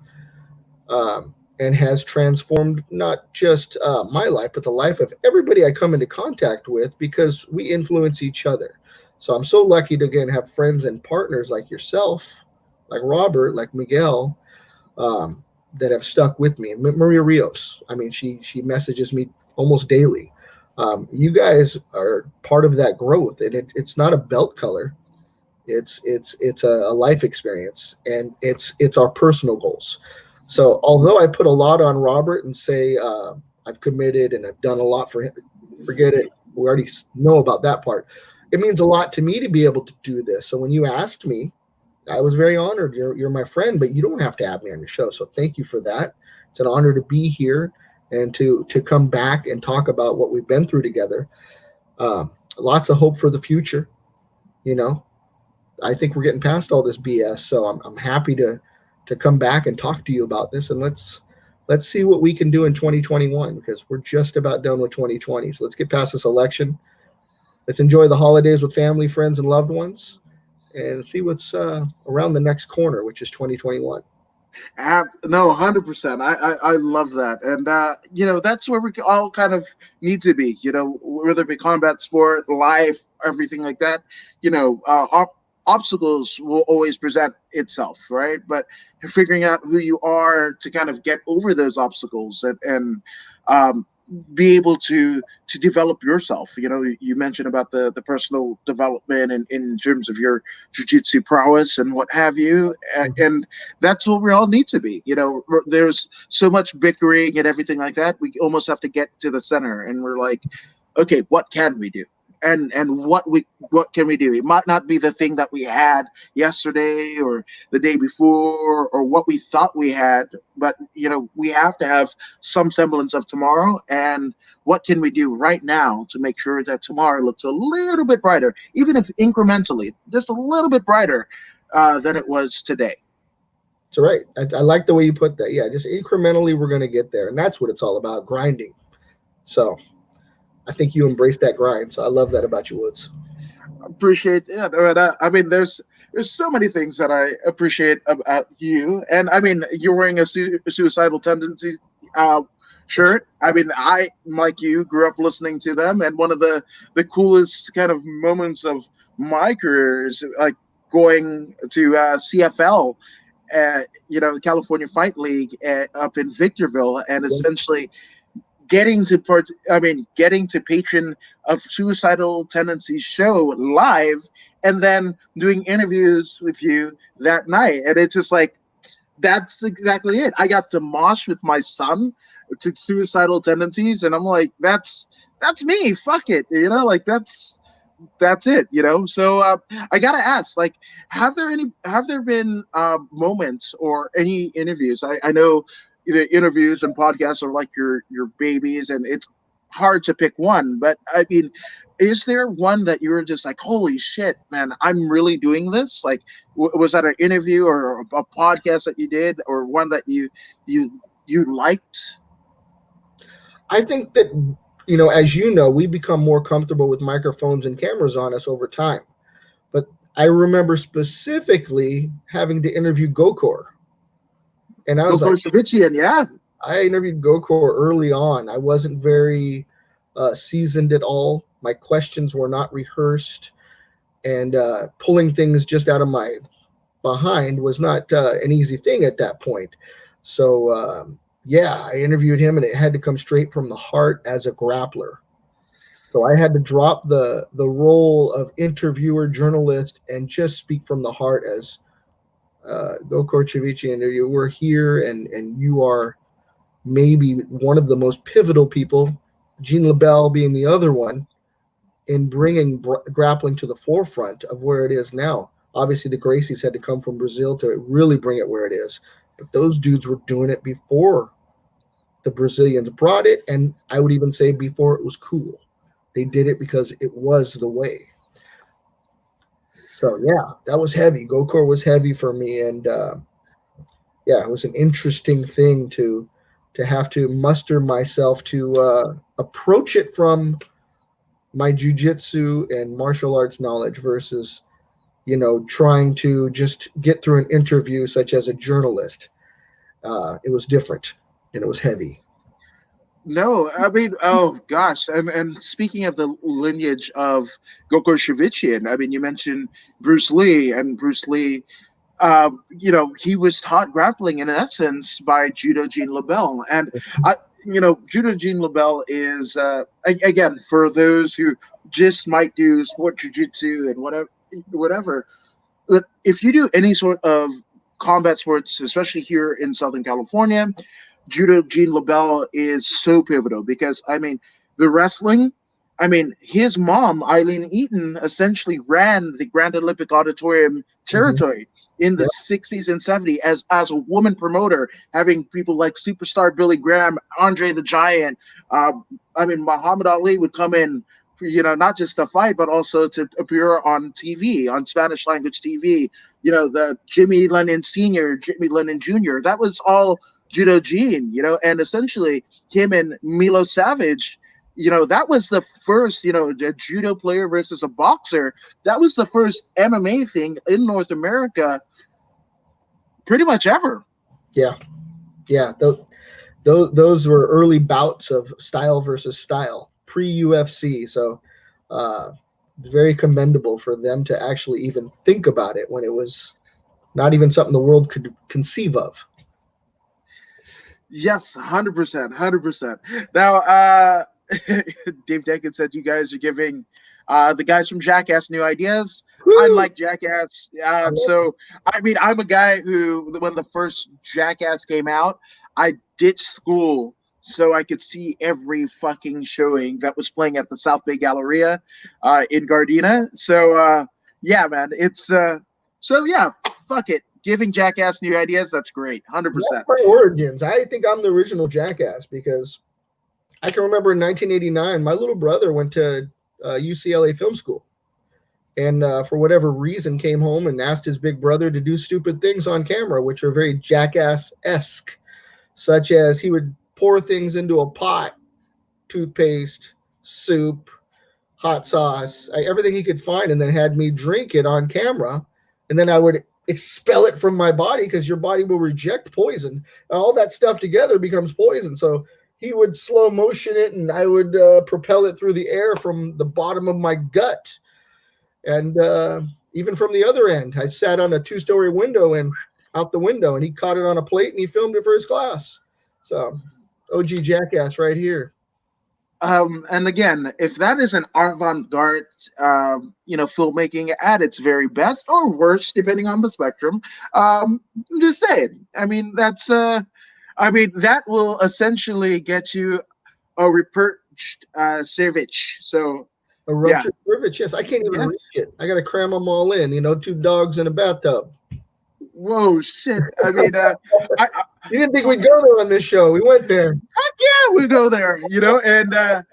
and has transformed not just my life, but the life of everybody I come into contact with because we influence each other. So I'm so lucky to again have friends and partners like yourself, like Robert, like Miguel, um, that have stuck with me. Maria Rios, I mean, she messages me almost daily. You guys are part of that growth, and it's not a belt color. It's a life experience, and it's our personal goals. So although I put a lot on Robert and say I've committed and I've done a lot for him, forget it. We already know about that part. It means a lot to me to be able to do this. So when you asked me, I was very honored. You're my friend, but you don't have to have me on your show. So thank you for that. It's an honor to be here and to come back and talk about what we've been through together. Lots of hope for the future. You know, I think we're getting past all this BS. So I'm happy to come back and talk to you about this, and let's see what we can do in 2021 because we're just about done with 2020. So let's get past this election. Let's enjoy the holidays with family, friends, and loved ones, and see what's around the next corner, which is 2021. No, 100%. I love that, and that's where we all kind of need to be. Whether it be combat sport, life, everything like that. Obstacles will always present itself, right? But figuring out who you are to kind of get over those obstacles, and um, be able to develop yourself. You mentioned about the personal development, and in terms of your jiu-jitsu prowess and what have you, and that's what we all need to be. There's so much bickering and everything like that. We almost have to get to the center, and we're like, okay, what can we do? And what can we do? It might not be the thing that we had yesterday or the day before or what we thought we had, but we have to have some semblance of tomorrow. And what can we do right now to make sure that tomorrow looks a little bit brighter, even if incrementally, just a little bit brighter than it was today? So right, I like the way you put that. Yeah, just incrementally, we're going to get there, and that's what it's all about, grinding. So I think you embrace that grind. So I love that about you, Woods. Appreciate it. But, I mean, there's so many things that I appreciate about you, and I mean, you're wearing a suicidal tendency shirt. I mean, I, like you, grew up listening to them, and one of the coolest kind of moments of my career is like going to CFL, the California Fight League, up in Victorville, and essentially getting to patron of Suicidal Tendencies show live, and then doing interviews with you that night. And it's just like, that's exactly it. I got to mosh with my son to Suicidal Tendencies, and I'm like, that's me. Fuck it, like that's it. So I gotta ask, like, have there been moments or any interviews? I know the interviews and podcasts are like your babies, and it's hard to pick one. But I mean, is there one that you're just like, holy shit, man, I'm really doing this? Like, was that an interview or a podcast that you did, or one that you you liked? I think that, as you know, we become more comfortable with microphones and cameras on us over time. But I remember specifically having to interview Gokor. And I was like, Gokor, yeah. I interviewed Gokor early on. I wasn't very seasoned at all. My questions were not rehearsed. And pulling things just out of my behind was not an easy thing at that point. So, yeah, I interviewed him, and it had to come straight from the heart as a grappler. So I had to drop the role of interviewer, journalist, and just speak from the heart as Gokor Chivichi, and you were here, and you are maybe one of the most pivotal people, Gene LaBelle being the other one, in bringing grappling to the forefront of where it is now. Obviously, the Gracies had to come from Brazil to really bring it where it is, but those dudes were doing it before the Brazilians brought it, and I would even say before it was cool. They did it because it was the way. So yeah, that was heavy. Gokor was heavy for me, and yeah, it was an interesting thing to have to muster myself to approach it from my jujitsu and martial arts knowledge versus trying to just get through an interview such as a journalist. It was different, and it was heavy. No, I mean, oh gosh, and speaking of the lineage of Gokor Shavichian, I mean, you mentioned Bruce Lee, and Bruce Lee, he was taught grappling in essence by Judo Gene LaBelle, and I, Judo Gene LaBelle is again for those who just might do sport jujitsu and whatever. But if you do any sort of combat sports, especially here in Southern California, Judo Gene LaBelle is so pivotal because I mean the wrestling. I mean, his mom, Eileen Eaton, essentially ran the Grand Olympic Auditorium Mm-hmm. territory in the Yep. 60s and 70s as a woman promoter, having people like superstar Billy Graham, Andre the Giant. I mean, Muhammad Ali would come in, not just to fight, but also to appear on TV, on Spanish language TV. The Jimmy Lennon Sr., Jimmy Lennon Jr., that was all Judo Gene, and essentially him and Milo Savage, that was the first, a judo player versus a boxer. That was the first MMA thing in North America pretty much ever. Yeah, yeah. Those were early bouts of style versus style, pre UFC. So, very commendable for them to actually even think about it when it was not even something the world could conceive of. Yes, 100%, 100%. Now, Dave Deacon said you guys are giving the guys from Jackass new ideas. I Woo! like Jackass. So, I mean, I'm a guy who, when the first Jackass came out, I ditched school so I could see every fucking showing that was playing at the South Bay Galleria in Gardena. So, yeah, man, it's so yeah, fuck it. Giving Jackass new ideas, that's great, That's 100%. my origins. I think I'm the original Jackass because I can remember in 1989, my little brother went to UCLA Film School, and for whatever reason came home and asked his big brother to do stupid things on camera, which are very Jackass-esque, such as he would pour things into a pot, toothpaste, soup, hot sauce, everything he could find, and then had me drink it on camera, and then I would expel it from my body because your body will reject poison. And all that stuff together becomes poison. So he would slow motion it, and I would propel it through the air from the bottom of my gut. And even from the other end, I sat on a 2-story window and out the window, and he caught it on a plate and he filmed it for his class. So OG Jackass right here. And again, if that is an avant-garde, filmmaking at its very best or worst, depending on the spectrum, I'm just saying. I mean, that will essentially get you a repurged cervix. So, A yeah, ruptured cervix. Yes, I can't even reach yes. it. I got to cram them all in. 2 dogs in a bathtub. Whoa, shit. I mean, You didn't think we'd go there on this show. We went there. Heck yeah, we go there, and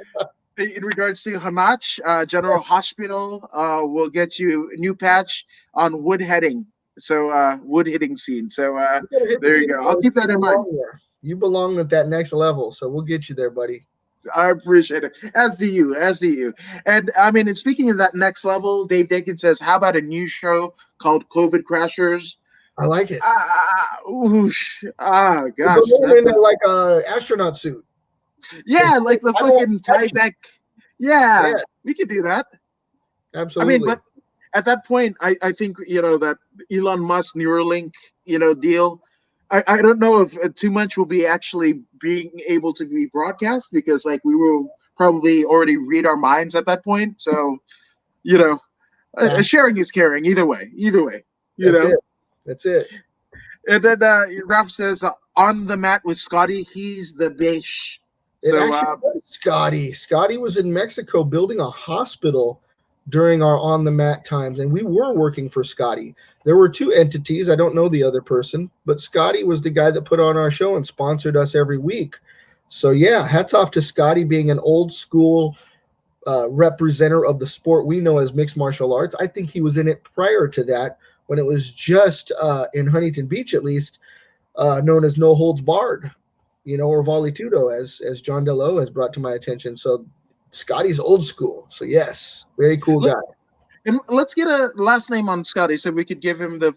in regards to Hamach, General Hospital will get you a new patch on wood heading. So wood hitting scene. So You gotta hit the there you scene, go. I'll bro. keep that in mind. You belong at that next level, so we'll get you there, buddy. I appreciate it. As do you, as do you. And I mean, and speaking of that next level, Dave Dakin says, "How about a new show called COVID Crashers?" I like it. Oosh, But gosh, we're that's in a like a astronaut suit. yeah, like the I won't fucking touch it. Tyvek. Yeah, Yeah, we could do that. I mean, absolutely. but at that point, I think that Elon Musk Neuralink deal. I don't know if too much will be actually being able to be broadcast because like we will probably already read our minds at that point. So you know, Yeah, sharing is caring either way. Either way, you that's know. it. That's it. And then Ralph says on the mat with Scotty, he's the bish. It So actually was Scotty. Scotty was in Mexico building a hospital during our on the mat times, and we were working for Scotty. There were two entities. I don't know the other person, but Scotty was the guy that put on our show and sponsored us every week. So yeah, hats off to Scotty being an old school representative of the sport we know as mixed martial arts. I think he was in it prior to that when it was just in Huntington Beach, at least, known as No Holds Barred, or Volley Tudo, as John Delo has brought to my attention. So Scotty's old school. So yes, very cool guy. and let's get a last name on Scotty so we could give him the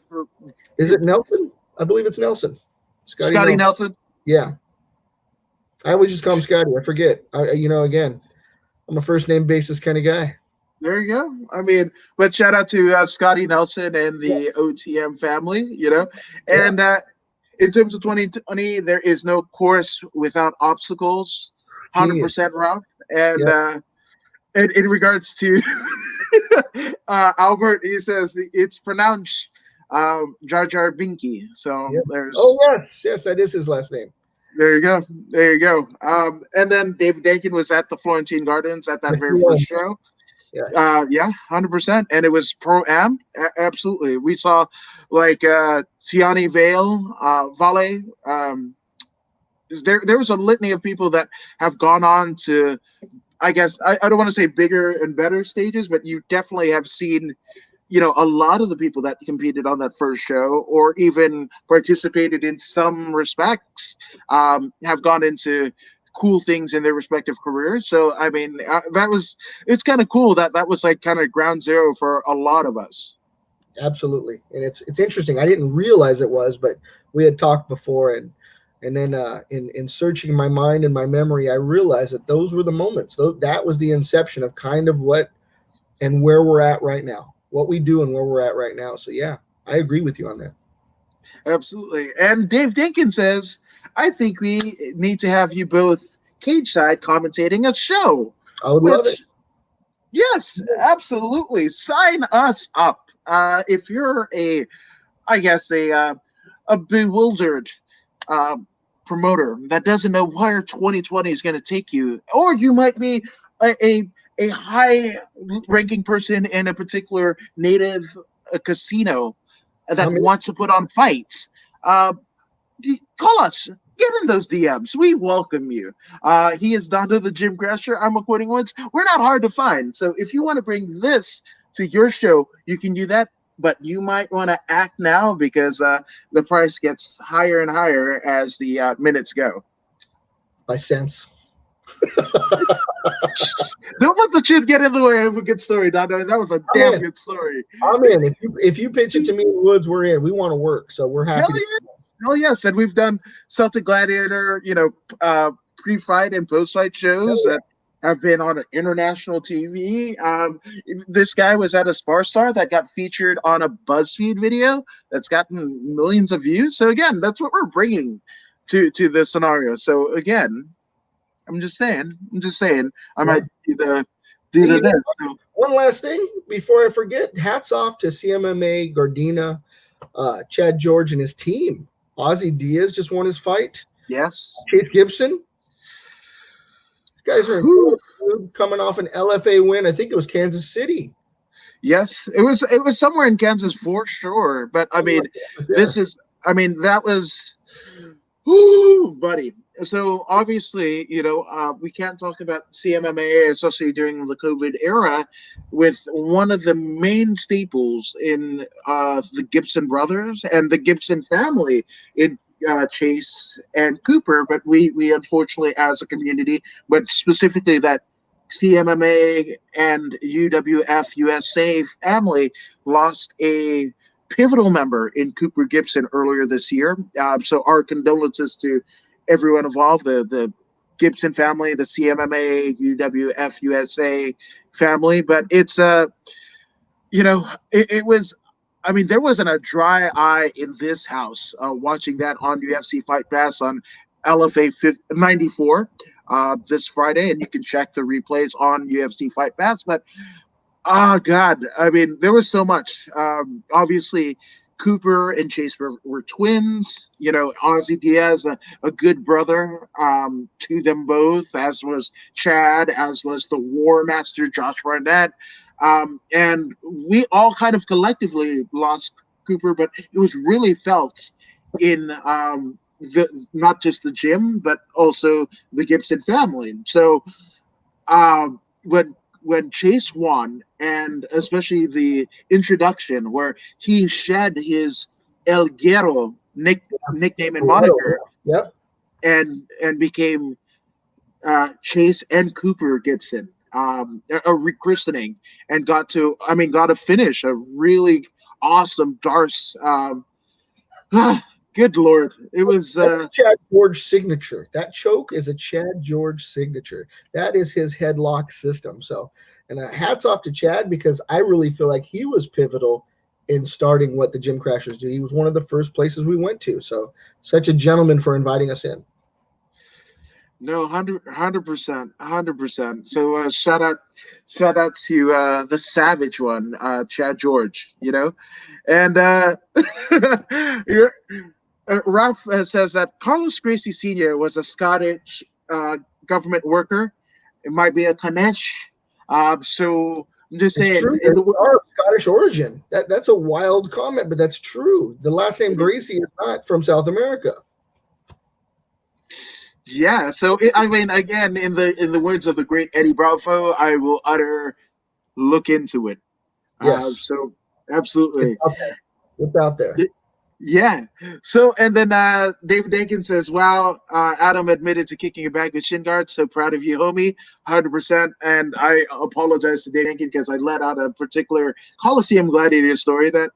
Is it Nelson? I believe it's Nelson. Scotty Nelson. Yeah. I always just call him Scotty. I forget. Again, I'm a first name basis kind of guy. There you go. I mean, but shout out to Scotty Nelson and the OTM family, And in terms of 2020, there is no course without obstacles. Genius. 100% rough. And Yeah. and in regards to Albert, he says it's pronounced Jar Jar Binky. So Yeah. there's. Oh yes, that is his last name. There you go. There you go. And then David Dakin was at the Florentine Gardens at that very first show. Yeah, 100%. And it was pro am. Absolutely. We saw like Tiani Vale. There was a litany of people that have gone on to, I guess, I don't want to say bigger and better stages, but you definitely have seen a lot of the people that competed on that first show or even participated in some respects have gone into cool things in their respective careers. So, I mean, it's kind of cool that was like kind of ground zero for a lot of us. Absolutely. And it's interesting. I didn't realize it was, but we had talked before and then in searching my mind and my memory, I realized that those were the moments. That was the inception of kind of what and where we're at right now. What we do and where we're at right now. So yeah, I agree with you on that. Absolutely. And Dave Dinkin says, I think we need to have you both cage side commentating a show. I would love it. Yes, absolutely. Sign us up. If you're a bewildered promoter that doesn't know where 2020 is going to take you, or you might be a high ranking person in a particular native casino that wants to put on fights, call us. Get in those DMs. We welcome you. He is Dondo the Gym Crasher. I'm a Quoting Woods. We're not hard to find. So if you want to bring this to your show, you can do that. But you might want to act now because the price gets higher and higher as the minutes go. I sense. Don't let the shit get in the way of a good story, Dondo. That was a damn good story. I'm in. If you pitch it to me in the Woods, we're in. We want to work, so we're happy. Hell yes. And we've done Celtic Gladiator, pre-fight and post-fight shows that have been on international TV. This guy was at a Spar Star that got featured on a BuzzFeed video that's gotten millions of views. So again, that's what we're bringing to this scenario. So again, I'm just saying, I might do the this. One last thing before I forget, hats off to CMMA Gardena, Chad George and his team. Ozzy Diaz just won his fight. Yes. Chase Gibson. These guys are coming off an LFA win. I think it was Kansas City. Yes, it was somewhere in Kansas for sure. But I mean, that was Woo, buddy. So obviously, we can't talk about CMMA, especially during the COVID era, with one of the main staples in the Gibson brothers and the Gibson family in Chase and Cooper. But we unfortunately, as a community, but specifically that CMMA and UWF USA family, lost a pivotal member in Cooper Gibson earlier this year. So our condolences to everyone involved, the Gibson family, the CMMA, UWF USA family. But it's it was. I mean, there wasn't a dry eye in this house watching that on UFC Fight Pass on LFA 94 this Friday, and you can check the replays on UFC Fight Pass. But oh God! I mean, there was so much. Obviously, Cooper and Chase were twins. Ozzy Diaz, a good brother to them both, as was Chad, as was the War Master Josh Barnett, and we all kind of collectively lost Cooper, but it was really felt in not just the gym, but also the Gibson family. So when Chase won, and especially the introduction where he shed his El Guerrero nickname and moniker, Yep. and became Chase and Cooper Gibson, a rechristening, and got to finish a really awesome Darce. Good Lord, it was Chad George signature. That choke is a Chad George signature. That is his headlock system. So, and hats off to Chad, because I really feel like he was pivotal in starting what the Gym Crashers do. He was one of the first places we went to. So, such a gentleman for inviting us in. No, 100%, 100%. So shout out to the savage one, Chad George. And Ralph says that Carlos Gracie Sr. was a Scottish government worker. It might be a Kanesh. So I'm just It's saying. true. They are of Scottish origin. That's a wild comment, but that's true. The last name Gracie is not from South America. Yeah, so again, in the words of the great Eddie Bravo, I will look into it. Yes. So absolutely, it's out there. Yeah. So and then Dave Dakin says, "Wow, Adam admitted to kicking a bag with shin guards. So proud of you, homie, 100%." And I apologize to Dave Dakin because I let out a particular Coliseum Gladiator story that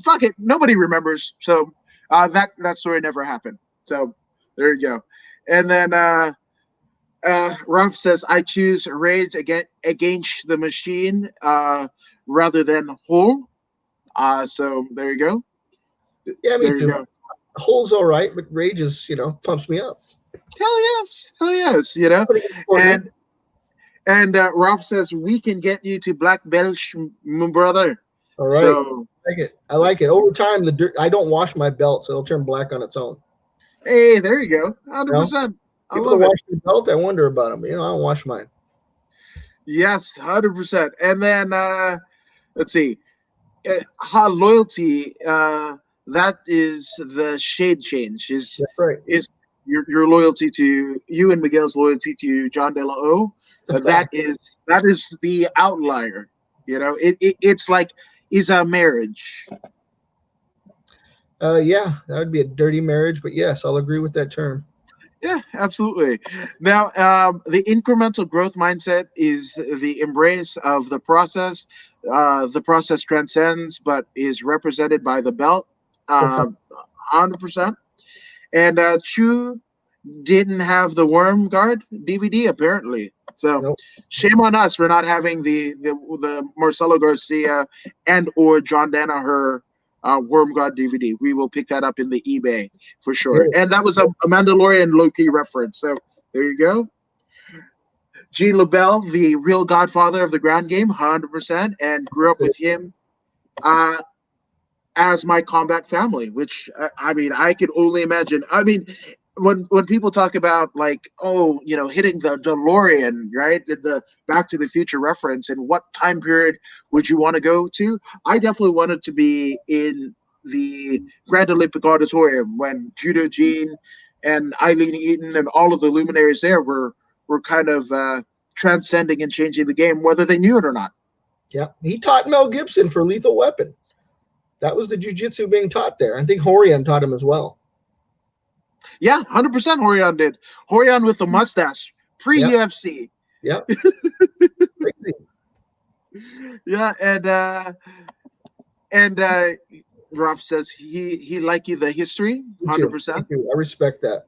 fuck it, nobody remembers. So that story never happened. So there you go. And then Ralph says, I choose Rage against the Machine rather than Hole. So there you go. Yeah, me there too. You go. Hole's all right, but Rage is, pumps me up. Hell yes. And Ralph says, we can get you to black belt, my brother. All right. So, I like it. Over time, I don't wash my belt, so it'll turn black on its own. Hey, there you go. 100%. I love it. Wash their belt, I wonder about them. I don't wash mine. Yes, 100%. And then let's see. Loyalty, that is the shade change. That's right. Is your loyalty to you and Miguel's loyalty to John De La O. That is the outlier. It's like is a marriage. Yeah, that would be a dirty marriage, but yes, I'll agree with that term. Yeah, absolutely. Now, the incremental growth mindset is the embrace of the process. The process transcends, but is represented by the belt, 100%. And Chu didn't have the Worm Guard DVD apparently, so shame on us for not having the Marcelo Garcia and or John Danaher Worm Guard DVD. We will pick that up in the eBay for sure. And that was a Mandalorian low-key reference. So there you go. Gene LaBelle, the real godfather of the ground game, 100%, and grew up with him as my combat family, which I could only imagine. When people talk about like, hitting the DeLorean, right? The Back to the Future reference, and what time period would you want to go to? I definitely wanted to be in the Grand Olympic Auditorium when Judo Jean and Eileen Eaton and all of the luminaries there were kind of transcending and changing the game, whether they knew it or not. Yeah, he taught Mel Gibson for Lethal Weapon. That was the jiu-jitsu being taught there. I think Horion taught him as well. Yeah, 100% Horion did. Horion with the mustache, pre-UFC. Yeah. Crazy. Yeah, and Ralph says he like you the history, 100%. I respect that.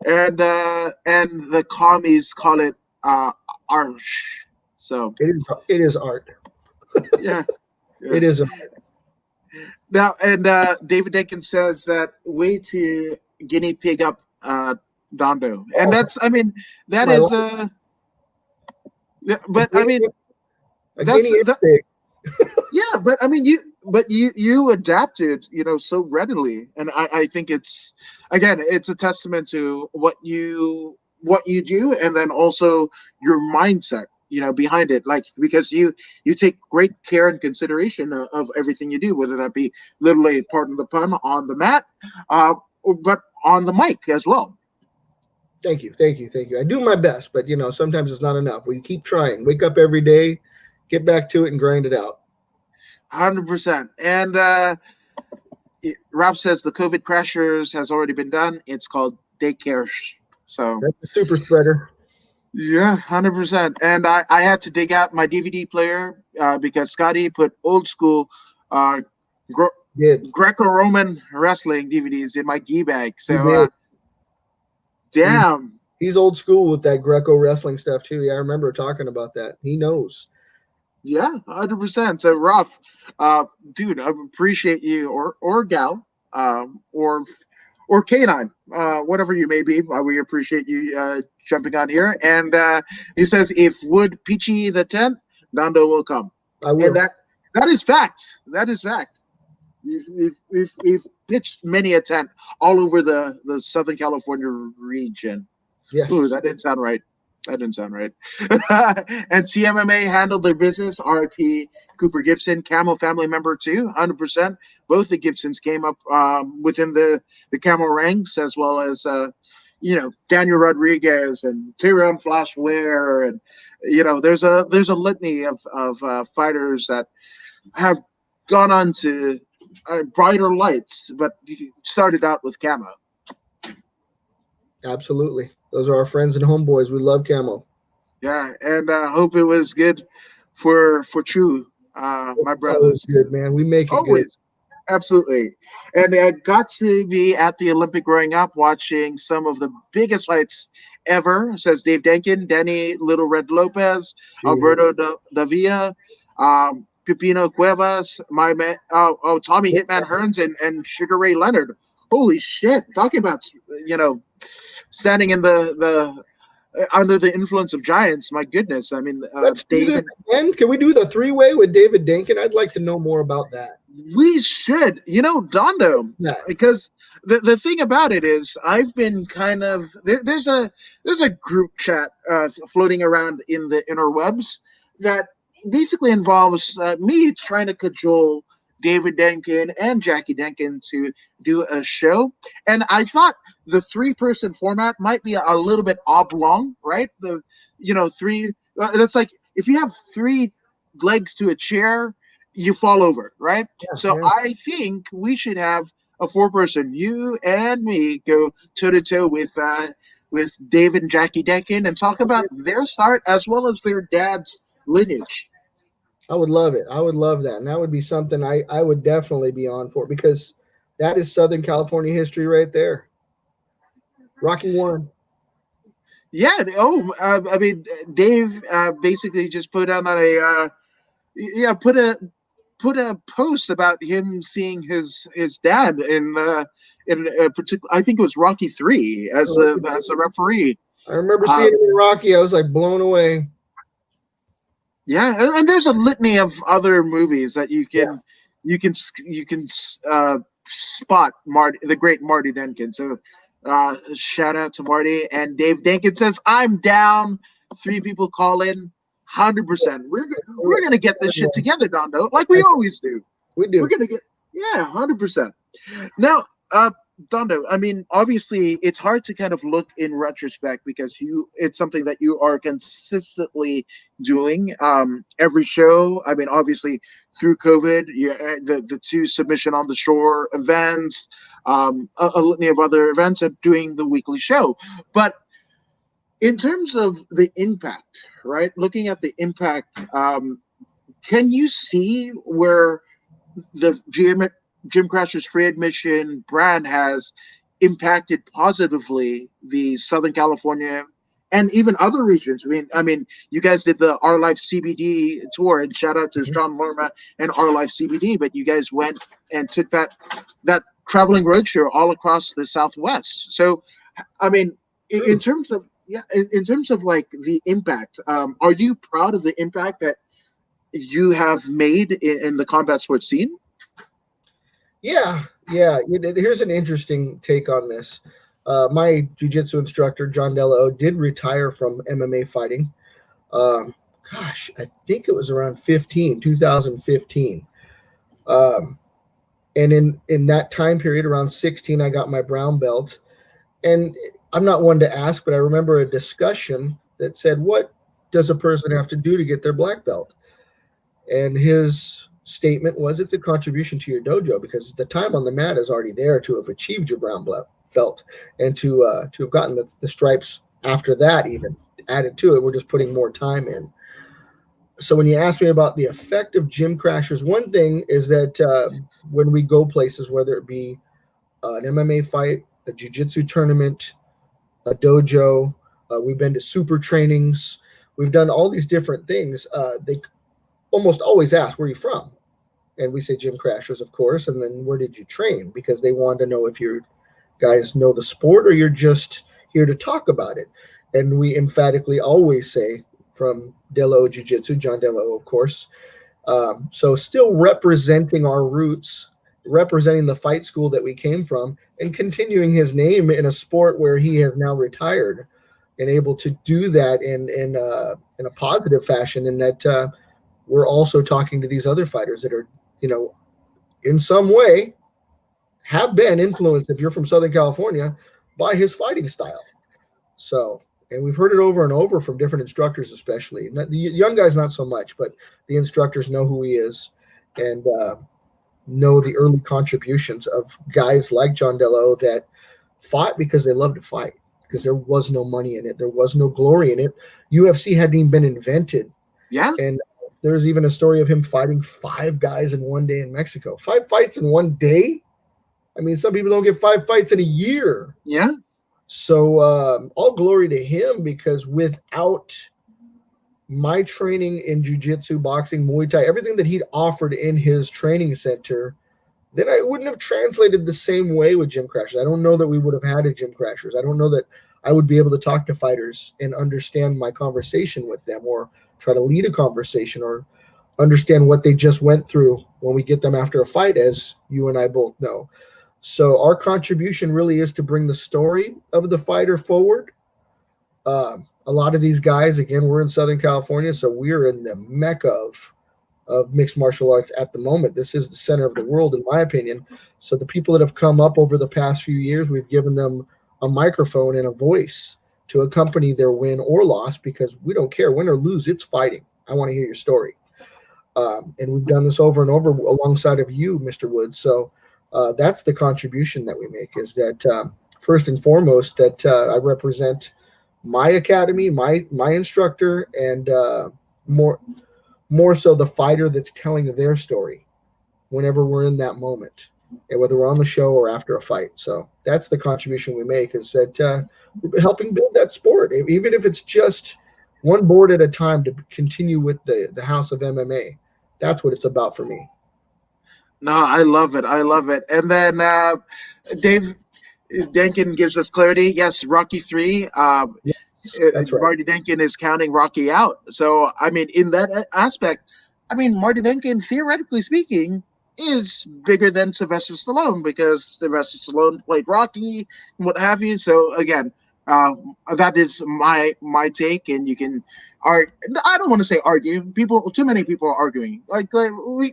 And the commies call it arsh. So it is art. Yeah. It is art. Now, and David Denkin says that way to guinea pig up Dondo, and that's, I mean, that is but I mean, that's yeah, but I mean, you adapted, so readily, and I think it's, again, it's a testament to what you do, and then also your mindset, behind it, like, because you take great care and consideration of everything you do, whether that be literally, pardon the pun, on the mat, but on the mic as well. Thank you. I do my best, but sometimes it's not enough. We keep trying. Wake up every day, get back to it, and grind it out. 100%. And Ralph says the COVID crashers has already been done. It's called daycare. So that's a super spreader. Yeah, 100%. And I had to dig out my DVD player because Scotty put old school Greco-Roman wrestling DVDs in my gi bag. So damn. He's old school with that Greco wrestling stuff too. Yeah, I remember talking about that. He knows. Yeah, 100%. So Ralph, dude, I appreciate you, or gal, or canine, whatever you may be. We appreciate you jumping on here. And he says, if Wood Peachy the 10th, Dondo will come. I will. And that is fact. That is fact. We've pitched many a tent all over the Southern California region. Yes. Ooh, that didn't sound right. And CMMA handled their business. RIP Cooper Gibson, Camel family member too, 100%. Both the Gibsons came up within the Camel ranks, as well as Daniel Rodriguez and Tyron Flash Ware, and there's a litany of fighters that have gone on to brighter lights, but started out with Camo. Absolutely. Those are our friends and homeboys. We love Camo. Yeah, and I hope it was good for True, my brothers. Good, man. We make it always. Good. Absolutely. And I got to be at the Olympic growing up, watching some of the biggest fights ever, says Dave Denkin, Danny Little Red Lopez, Alberto Davia, Pepino Cuevas, my man, Tommy Hitman Hearns, and Sugar Ray Leonard. Holy shit! Talking about standing in the under the influence of giants. My goodness! I mean, David. Can we do the 3-way with David Denkin? I'd like to know more about that. We should, Dondo, because the thing about it is, I've been kind of there's a group chat floating around in the interwebs that basically involves me trying to cajole David Denkin and Jackie Denkin to do a show. And I thought the 3-person format might be a little bit oblong, right? Three, that's like, if you have 3 legs to a chair, you fall over, right? Yeah, so yeah. I think we should have a 4-person, you and me, go toe-to-toe with David and Jackie Denkin and talk about their start as well as their dad's lineage. I would love it. I would love that. And that would be something I would definitely be on for, because that is Southern California history right there. Rocky 1. Yeah. I mean, Dave basically just put out put a post about him seeing his dad in a particular, I think it was Rocky 3 as a referee. I remember seeing him in Rocky. I was like blown away. Yeah, and there's a litany of other movies that you can spot Marty, the great Marty Denkin. So shout out to Marty. And Dave Denkin says, I'm down. 3 people call in. 100%. We're gonna get this shit together, Dondo, like we always do. We do. We're gonna get. Yeah, 100%. Now, Dondo, I mean, obviously, it's hard to kind of look in retrospect because it's something that you are consistently doing. Every show, I mean, obviously, through COVID, the two submission on the shore events, a litany of other events, and doing the weekly show. But in terms of the impact, right? Looking at the impact, can you see where the Gym Crashers free admission brand has impacted positively the Southern California and even other regions? I mean, you guys did the Our Life CBD tour, and shout out to Mhm. Sean Lorma and Our Life CBD. But you guys went and took that traveling roadshow all across the Southwest. So, I mean, in True. terms of yeah, in terms of like the impact, are you proud of the impact that you have made in the combat sports scene? Yeah, yeah. Here's an interesting take on this. My jujitsu instructor, John Dello, did retire from MMA fighting. Um, Gosh, I think it was around 2015. Um, and in that time period, around 16, I got my brown belt. And I'm not one to ask, but I remember a discussion that said, "What does a person have to do to get their black belt?" And his statement was, "It's a contribution to your dojo because the time on the mat is already there to have achieved your brown belt, and to have gotten the stripes after that even added to it. We're just putting more time in." So when you ask me about the effect of gym crashers, one thing is that when we go places, whether it be an MMA fight, a jiu-jitsu tournament, a dojo, we've been to super trainings, we've done all these different things. They almost always ask, "Where are you from?" And we say gym crashers, of course. And then, "Where did you train?" Because they want to know if you guys know the sport or you're just here to talk about it. And we emphatically always say from Delo Jiu Jitsu, John Delo, of course. So still representing our roots, representing the fight school that we came from, and continuing his name in a sport where he has now retired, and able to do that in a positive fashion. In that we're also talking to these other fighters that are, you know, in some way have been influenced, if you're from Southern California, by his fighting style. So, and we've heard it over and over from different instructors, especially the young guys, not so much, but the instructors know who he is, and know the early contributions of guys like John Dello that fought because they loved to fight, because there was no money in it, there was no glory in it. UFC hadn't even been invented, Yeah, and there's even a story of him fighting 5 guys in one day in Mexico. 5 fights in one day. I mean, some people don't get 5 fights in a year. yeah, So all glory to him, because without my training in jujitsu, boxing, Muay Thai, everything that he'd offered in his training center, then I wouldn't have translated the same way with Gym Crashers. I don't know that we would have had a Gym Crashers. I don't know that I would be able to talk to fighters and understand my conversation with them, or try to lead a conversation, or understand what they just went through when we get them after a fight, as you and I both know. So our contribution really is to bring the story of the fighter forward. A lot of these guys, again, we're in Southern California, so we're in the mecca of mixed martial arts at the moment. This is the center of the world, in my opinion. So the people that have come up over the past few years, we've given them a microphone and a voice to accompany their win or loss, because we don't care, win or lose, it's fighting. I want to hear your story. And we've done this over and over alongside of you, Mr. Woods. So that's the contribution that we make, is that first and foremost, that I represent my academy, my instructor, and more more so the fighter that's telling their story whenever we're in that moment, and whether we're on the show or after a fight. So that's the contribution we make, is that helping build that sport, even if it's just one board at a time, to continue with the house of MMA. That's what it's about for me. no, I love it. I love it. And then Dave Denkin gives us clarity. Yes, Rocky 3. Yes, that's right. Marty Denkin is counting Rocky out. So, I mean, in that aspect, I mean, Marty Denkin, theoretically speaking, is bigger than Sylvester Stallone because Sylvester Stallone played Rocky and what have you. So, again, that is my take, and you can are, I don't want to say argue. Too many people are arguing. Like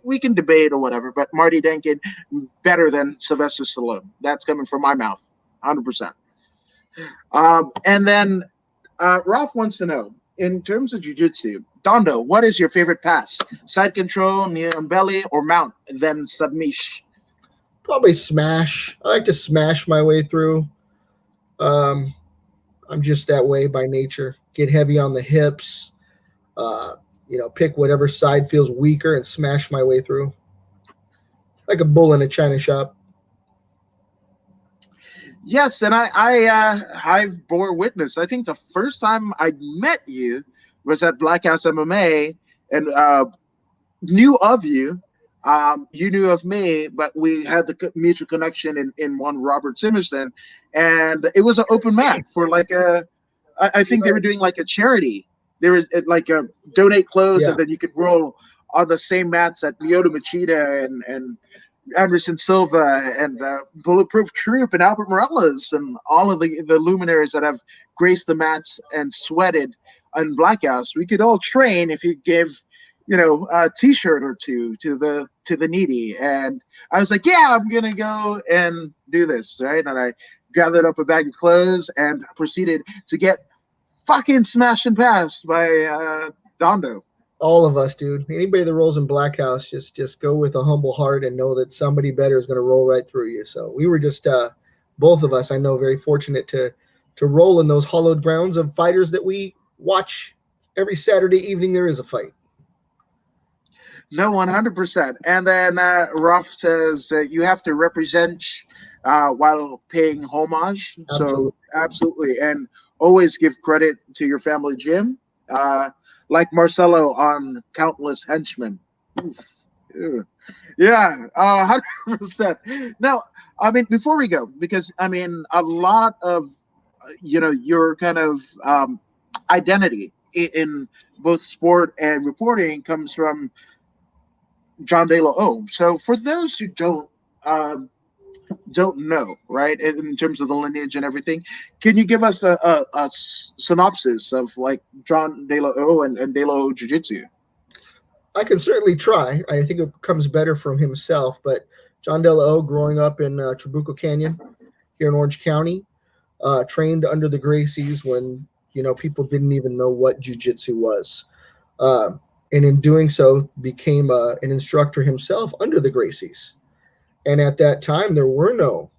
we can debate or whatever, but Marty Denkin better than Sylvester Stallone. That's coming from my mouth, 100%. And then Ralph wants to know, in terms of jiu-jitsu, Dondo, what is your favorite pass? Side control, near belly, or mount, then submission? Probably smash. I like to smash my way through. Um, I'm just that way by nature. Get heavy on the hips. Uh, pick whatever side feels weaker and smash my way through, like a bull in a china shop. Yes, and I've bore witness. I think the first time I met you was at Black House MMA, and knew of you. You knew of me, but we had the mutual connection in one Robert Simerson, and it was an open mat for like I think they were doing like a charity. There was like a donate clothes, Yeah, and then you could roll on the same mats at Lyoto Machida and Anderson Silva and Bulletproof Troop and Albert Morales and all of the luminaries that have graced the mats and sweated on Black House. We could all train if you give, a T-shirt or two to the needy. And I was like, yeah, I'm gonna go and do this, right? And I gathered up a bag of clothes and proceeded to get fucking smashed and passed by Dondo. all of us, dude. Anybody that rolls in Black House, just go with a humble heart and know that somebody better is going to roll right through you. So we were just both of us, I know, very fortunate to roll in those hollowed grounds of fighters that we watch every Saturday evening. There is a fight. No, 100%. And then Ruff says you have to represent while paying homage. So, Absolutely. absolutely. And always give credit to your family gym, like Marcelo on Countless Henchmen. Oof. Ew. Yeah, 100%. Now, I mean, before we go, because I mean, a lot of, your kind of identity in both sport and reporting comes from John De La O. So for those who um, don't know, right, in terms of the lineage and everything, can you give us a synopsis of like John De La O and De La O Jiu Jitsu? I can certainly try. I think it comes better from himself. But John De La O, growing up in Trabuco Canyon here in Orange County, trained under the Gracies when people didn't even know what jiu-jitsu was, uh, and in doing so became an instructor himself under the Gracies. And at that time, there were no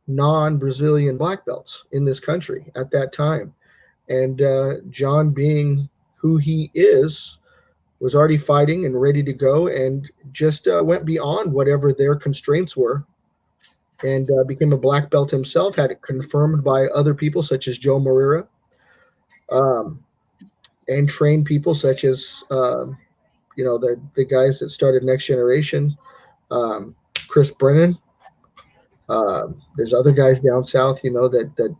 non-Brazilian black belts in this country at that time. And John, being who he is, was already fighting and ready to go, and just went beyond whatever their constraints were, and became a black belt himself. Had it confirmed by other people such as Joe Moreira, um, and trained people such as the guys that started Next Generation, Chris Brennan. There's other guys down south, that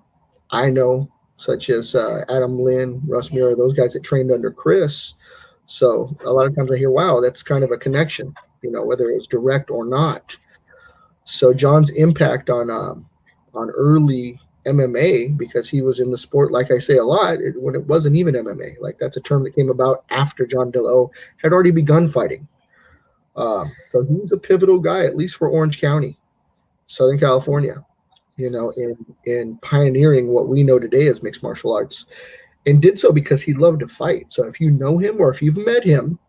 I know, such as Adam Lynn, Russ Mura, those guys that trained under Chris. So a lot of times I hear, wow, that's kind of a connection, whether it's direct or not. So John's impact on early MMA, because he was in the sport, like I say a lot, when it wasn't even MMA. Like, that's a term that came about after John De La O had already begun fighting. So he's a pivotal guy, at least for Orange County, Southern California, in pioneering what we know today as mixed martial arts, and did so because he loved to fight. So if you know him or if you've met him,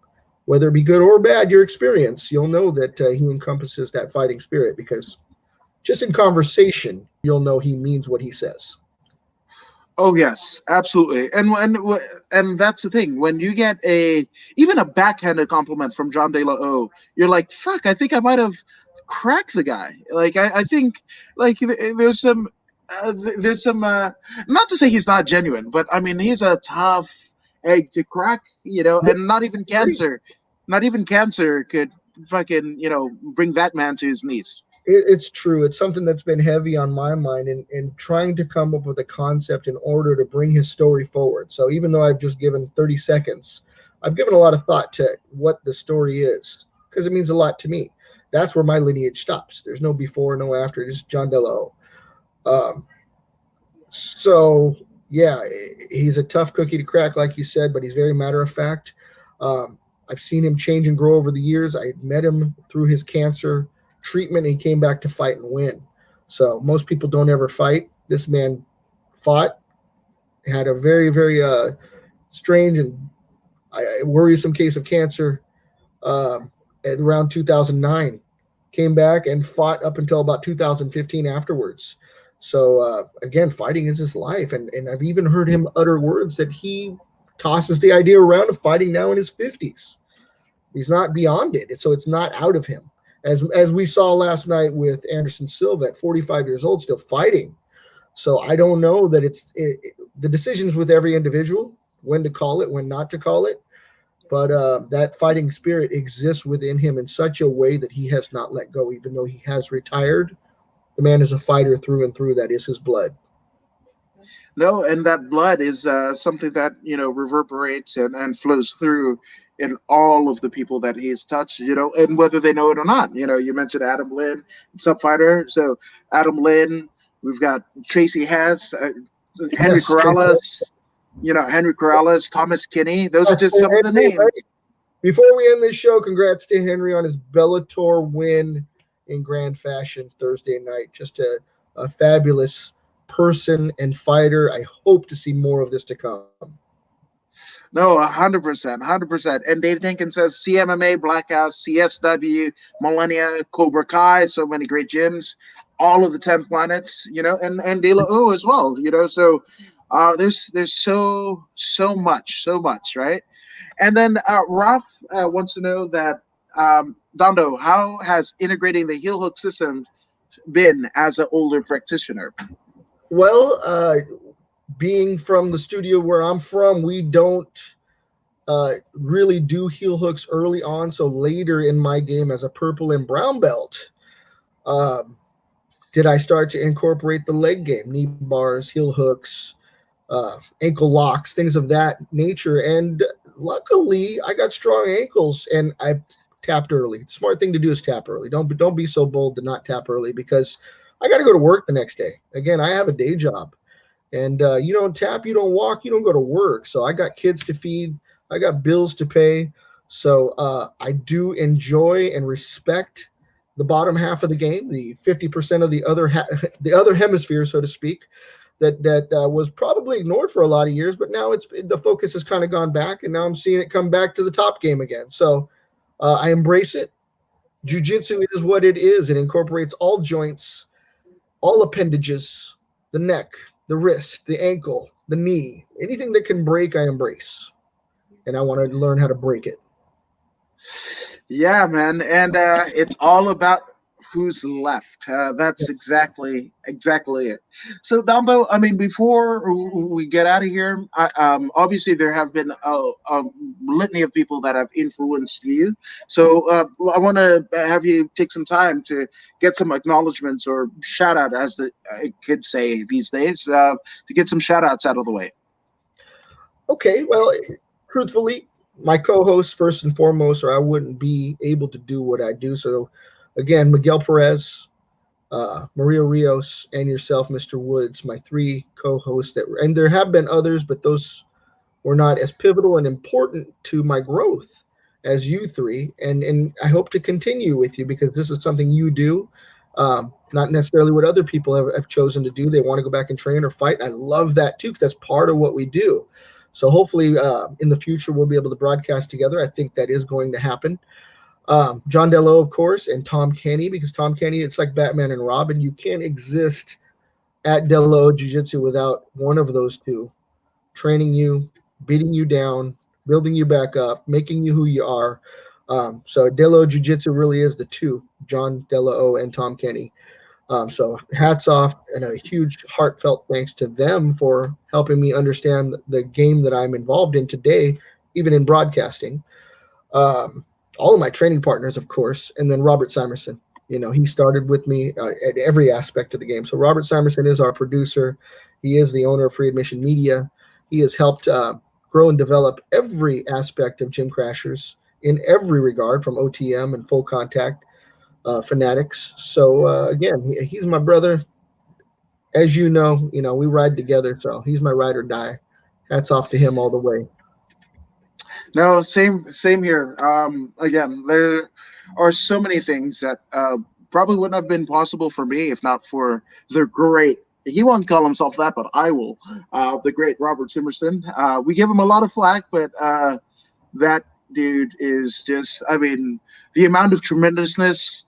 whether it be good or bad, your experience, you'll know that he encompasses that fighting spirit, because just in conversation, you'll know he means what he says. Oh yes, absolutely. And that's the thing. When you get even a backhanded compliment from John De La O, you're like, fuck, I think I might have cracked the guy. Like I think like there's some not to say he's not genuine, but I mean he's a tough egg to crack, and not even cancer could fucking, bring that man to his knees. It's true. It's something that's been heavy on my mind, in trying to come up with a concept in order to bring his story forward. So even though I've just given 30 seconds, I've given a lot of thought to what the story is, because it means a lot to me. That's where my lineage stops. There's no before, no after. Just John De La O. So Yeah, he's a tough cookie to crack, like you said, but he's very matter of fact. Um, I've seen him change and grow over the years. I met him through his cancer treatment. And he came back to fight and win. So most people don't ever fight. This man fought, had a very, very strange and worrisome case of cancer at around 2009. Came back and fought up until about 2015 afterwards. So again, fighting is his life, and I've even heard him utter words that he tosses the idea around of fighting now in his 50s. He's not beyond it, so it's not out of him. As we saw last night with Anderson Silva at 45 years old, still fighting. So I don't know that the decisions with every individual, when to call it, when not to call it. But that fighting spirit exists within him in such a way that he has not let go, even though he has retired. The man is a fighter through and through. That is his blood. No, and that blood is something that reverberates and flows through in all of the people that he's touched, and whether they know it or not. You mentioned Adam Lynn, sub fighter. So Adam Lynn, we've got Tracy Hess, Henry Yes. Corrales, Henry Corrales, Thomas Kinney. Those are just some of the names. Before we end this show, congrats to Henry on his Bellator win in grand fashion Thursday night. Just a fabulous person and fighter. I hope to see more of this to come. No, 100%, 100%. And Dave Dinkin says CMMA, Black House, CSW, Millennia, Cobra Kai, so many great gyms, all of the 10 planets, and De La O as well, So there's so much, right? And then Ralph wants to know that Dondo, how has integrating the heel hook system been as an older practitioner? Well, being from the studio where I'm from, we don't really do heel hooks early on. So later in my game as a purple and brown belt, did I start to incorporate the leg game, knee bars, heel hooks, ankle locks, things of that nature. And luckily, I got strong ankles and I tapped early. The smart thing to do is tap early. Don't be so bold to not tap early because I got to go to work the next day. Again, I have a day job. And you don't tap, you don't walk, you don't go to work. So I got kids to feed, I got bills to pay. So I do enjoy and respect the bottom half of the game, the 50% of the other hemisphere, so to speak, that was probably ignored for a lot of years. But now the focus has kind of gone back, and now I'm seeing it come back to the top game again. So I embrace it. Jiu-jitsu is what it is. It incorporates all joints, all appendages, the neck, the wrist, the ankle, the knee, anything that can break, I embrace. And I want to learn how to break it. Yeah, man. And it's all about who's left. That's exactly it. So, Dumbo, I mean, before we get out of here, obviously there have been a litany of people that have influenced you. So I want to have you take some time to get some acknowledgments or shout out, as the kids say these days, to get some shout outs out of the way. Okay, well, truthfully, my co-hosts first and foremost, or I wouldn't be able to do what I do. So, again, Miguel Perez, Maria Rios, and yourself, Mr. Woods, my three co-hosts. And there have been others, but those were not as pivotal and important to my growth as you three. And I hope to continue with you because this is something you do, not necessarily what other people have chosen to do. They want to go back and train or fight. I love that too because that's part of what we do. So hopefully in the future we'll be able to broadcast together. I think that is going to happen. John Dello, of course, and Tom Kenny, because Tom Kenny, it's like Batman and Robin. You can't exist at Dello Jiu-Jitsu without one of those two training you, beating you down, building you back up, making you who you are. So Dello Jiu-Jitsu really is the two, John Dello and Tom Kenny. So hats off and a huge heartfelt thanks to them for helping me understand the game that I'm involved in today, even in broadcasting. All of my training partners, of course, and then Robert Simerson. He started with me at every aspect of the game. So Robert Simerson is our producer. He is the owner of Free Admission Media. He has helped grow and develop every aspect of Gym Crashers in every regard, from OTM and full contact fanatics. So again, he's my brother. as you know, we ride together, so he's my ride or die. Hats off to him all the way. No, same here. Again, there are so many things that probably wouldn't have been possible for me if not for the great. He won't call himself that, but I will. The great Robert Simerson. We give him a lot of flack, but that dude is just. I mean, the amount of tremendousness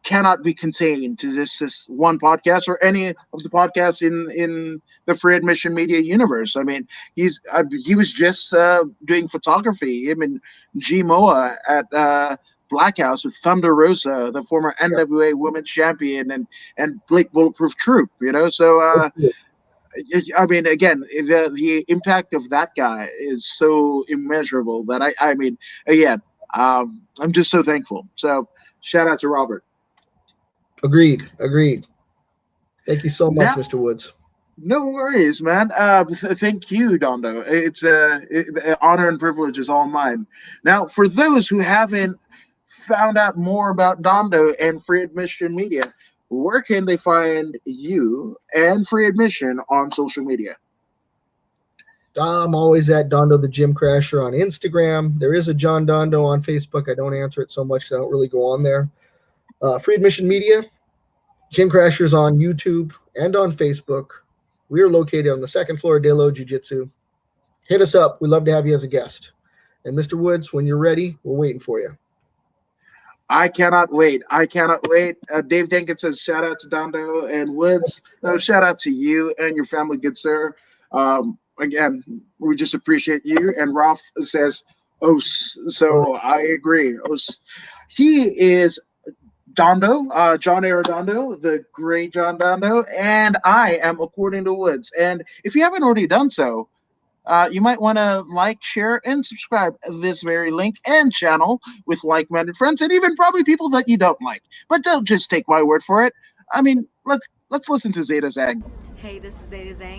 cannot be contained to this one podcast or any of the podcasts in the free admission media universe. I mean, he was just doing photography. Him and G Moa at Black House with Thunder Rosa, the former Yeah. NWA Women's Champion, and Blake Bulletproof Troop. You know, so I mean, again, the impact of that guy is so immeasurable that I mean, again, I'm just so thankful. So shout out to Robert. Agreed. Agreed. Thank you so much, Now, Mr. Woods. no worries, man. Thank you, Dondo. It's honor and privilege is all mine. Now, for those who haven't found out more about Dondo and Free Admission Media, where can they find you and Free Admission on social media? I'm always at Dondo the Gym Crasher on Instagram. There is a John Dondo on Facebook. I don't answer it so much because I don't really go on there. Free Admission Media, Gym Crashers on YouTube and on Facebook. We are located on the second floor of De Lo Jiu Jitsu. Hit us up. We'd love to have you as a guest. And Mr. Woods, when you're ready, we're waiting for you. I cannot wait. I cannot wait. Dave Jenkins says, shout out to Dondo and Woods. No, shout out to you and your family, good sir. Again, we just appreciate you. And Ralph says, Os. So I agree. Os. He is Dondo, John Arredondo, the great John Dondo, and I am According to Woods. And if you haven't already done so, you might want to like, share, and subscribe this very link and channel with like-minded friends, and even probably people that you don't like. But don't just take my word for it. I mean, let's listen to Zeta Zang. Hey, this is Zeta Zang.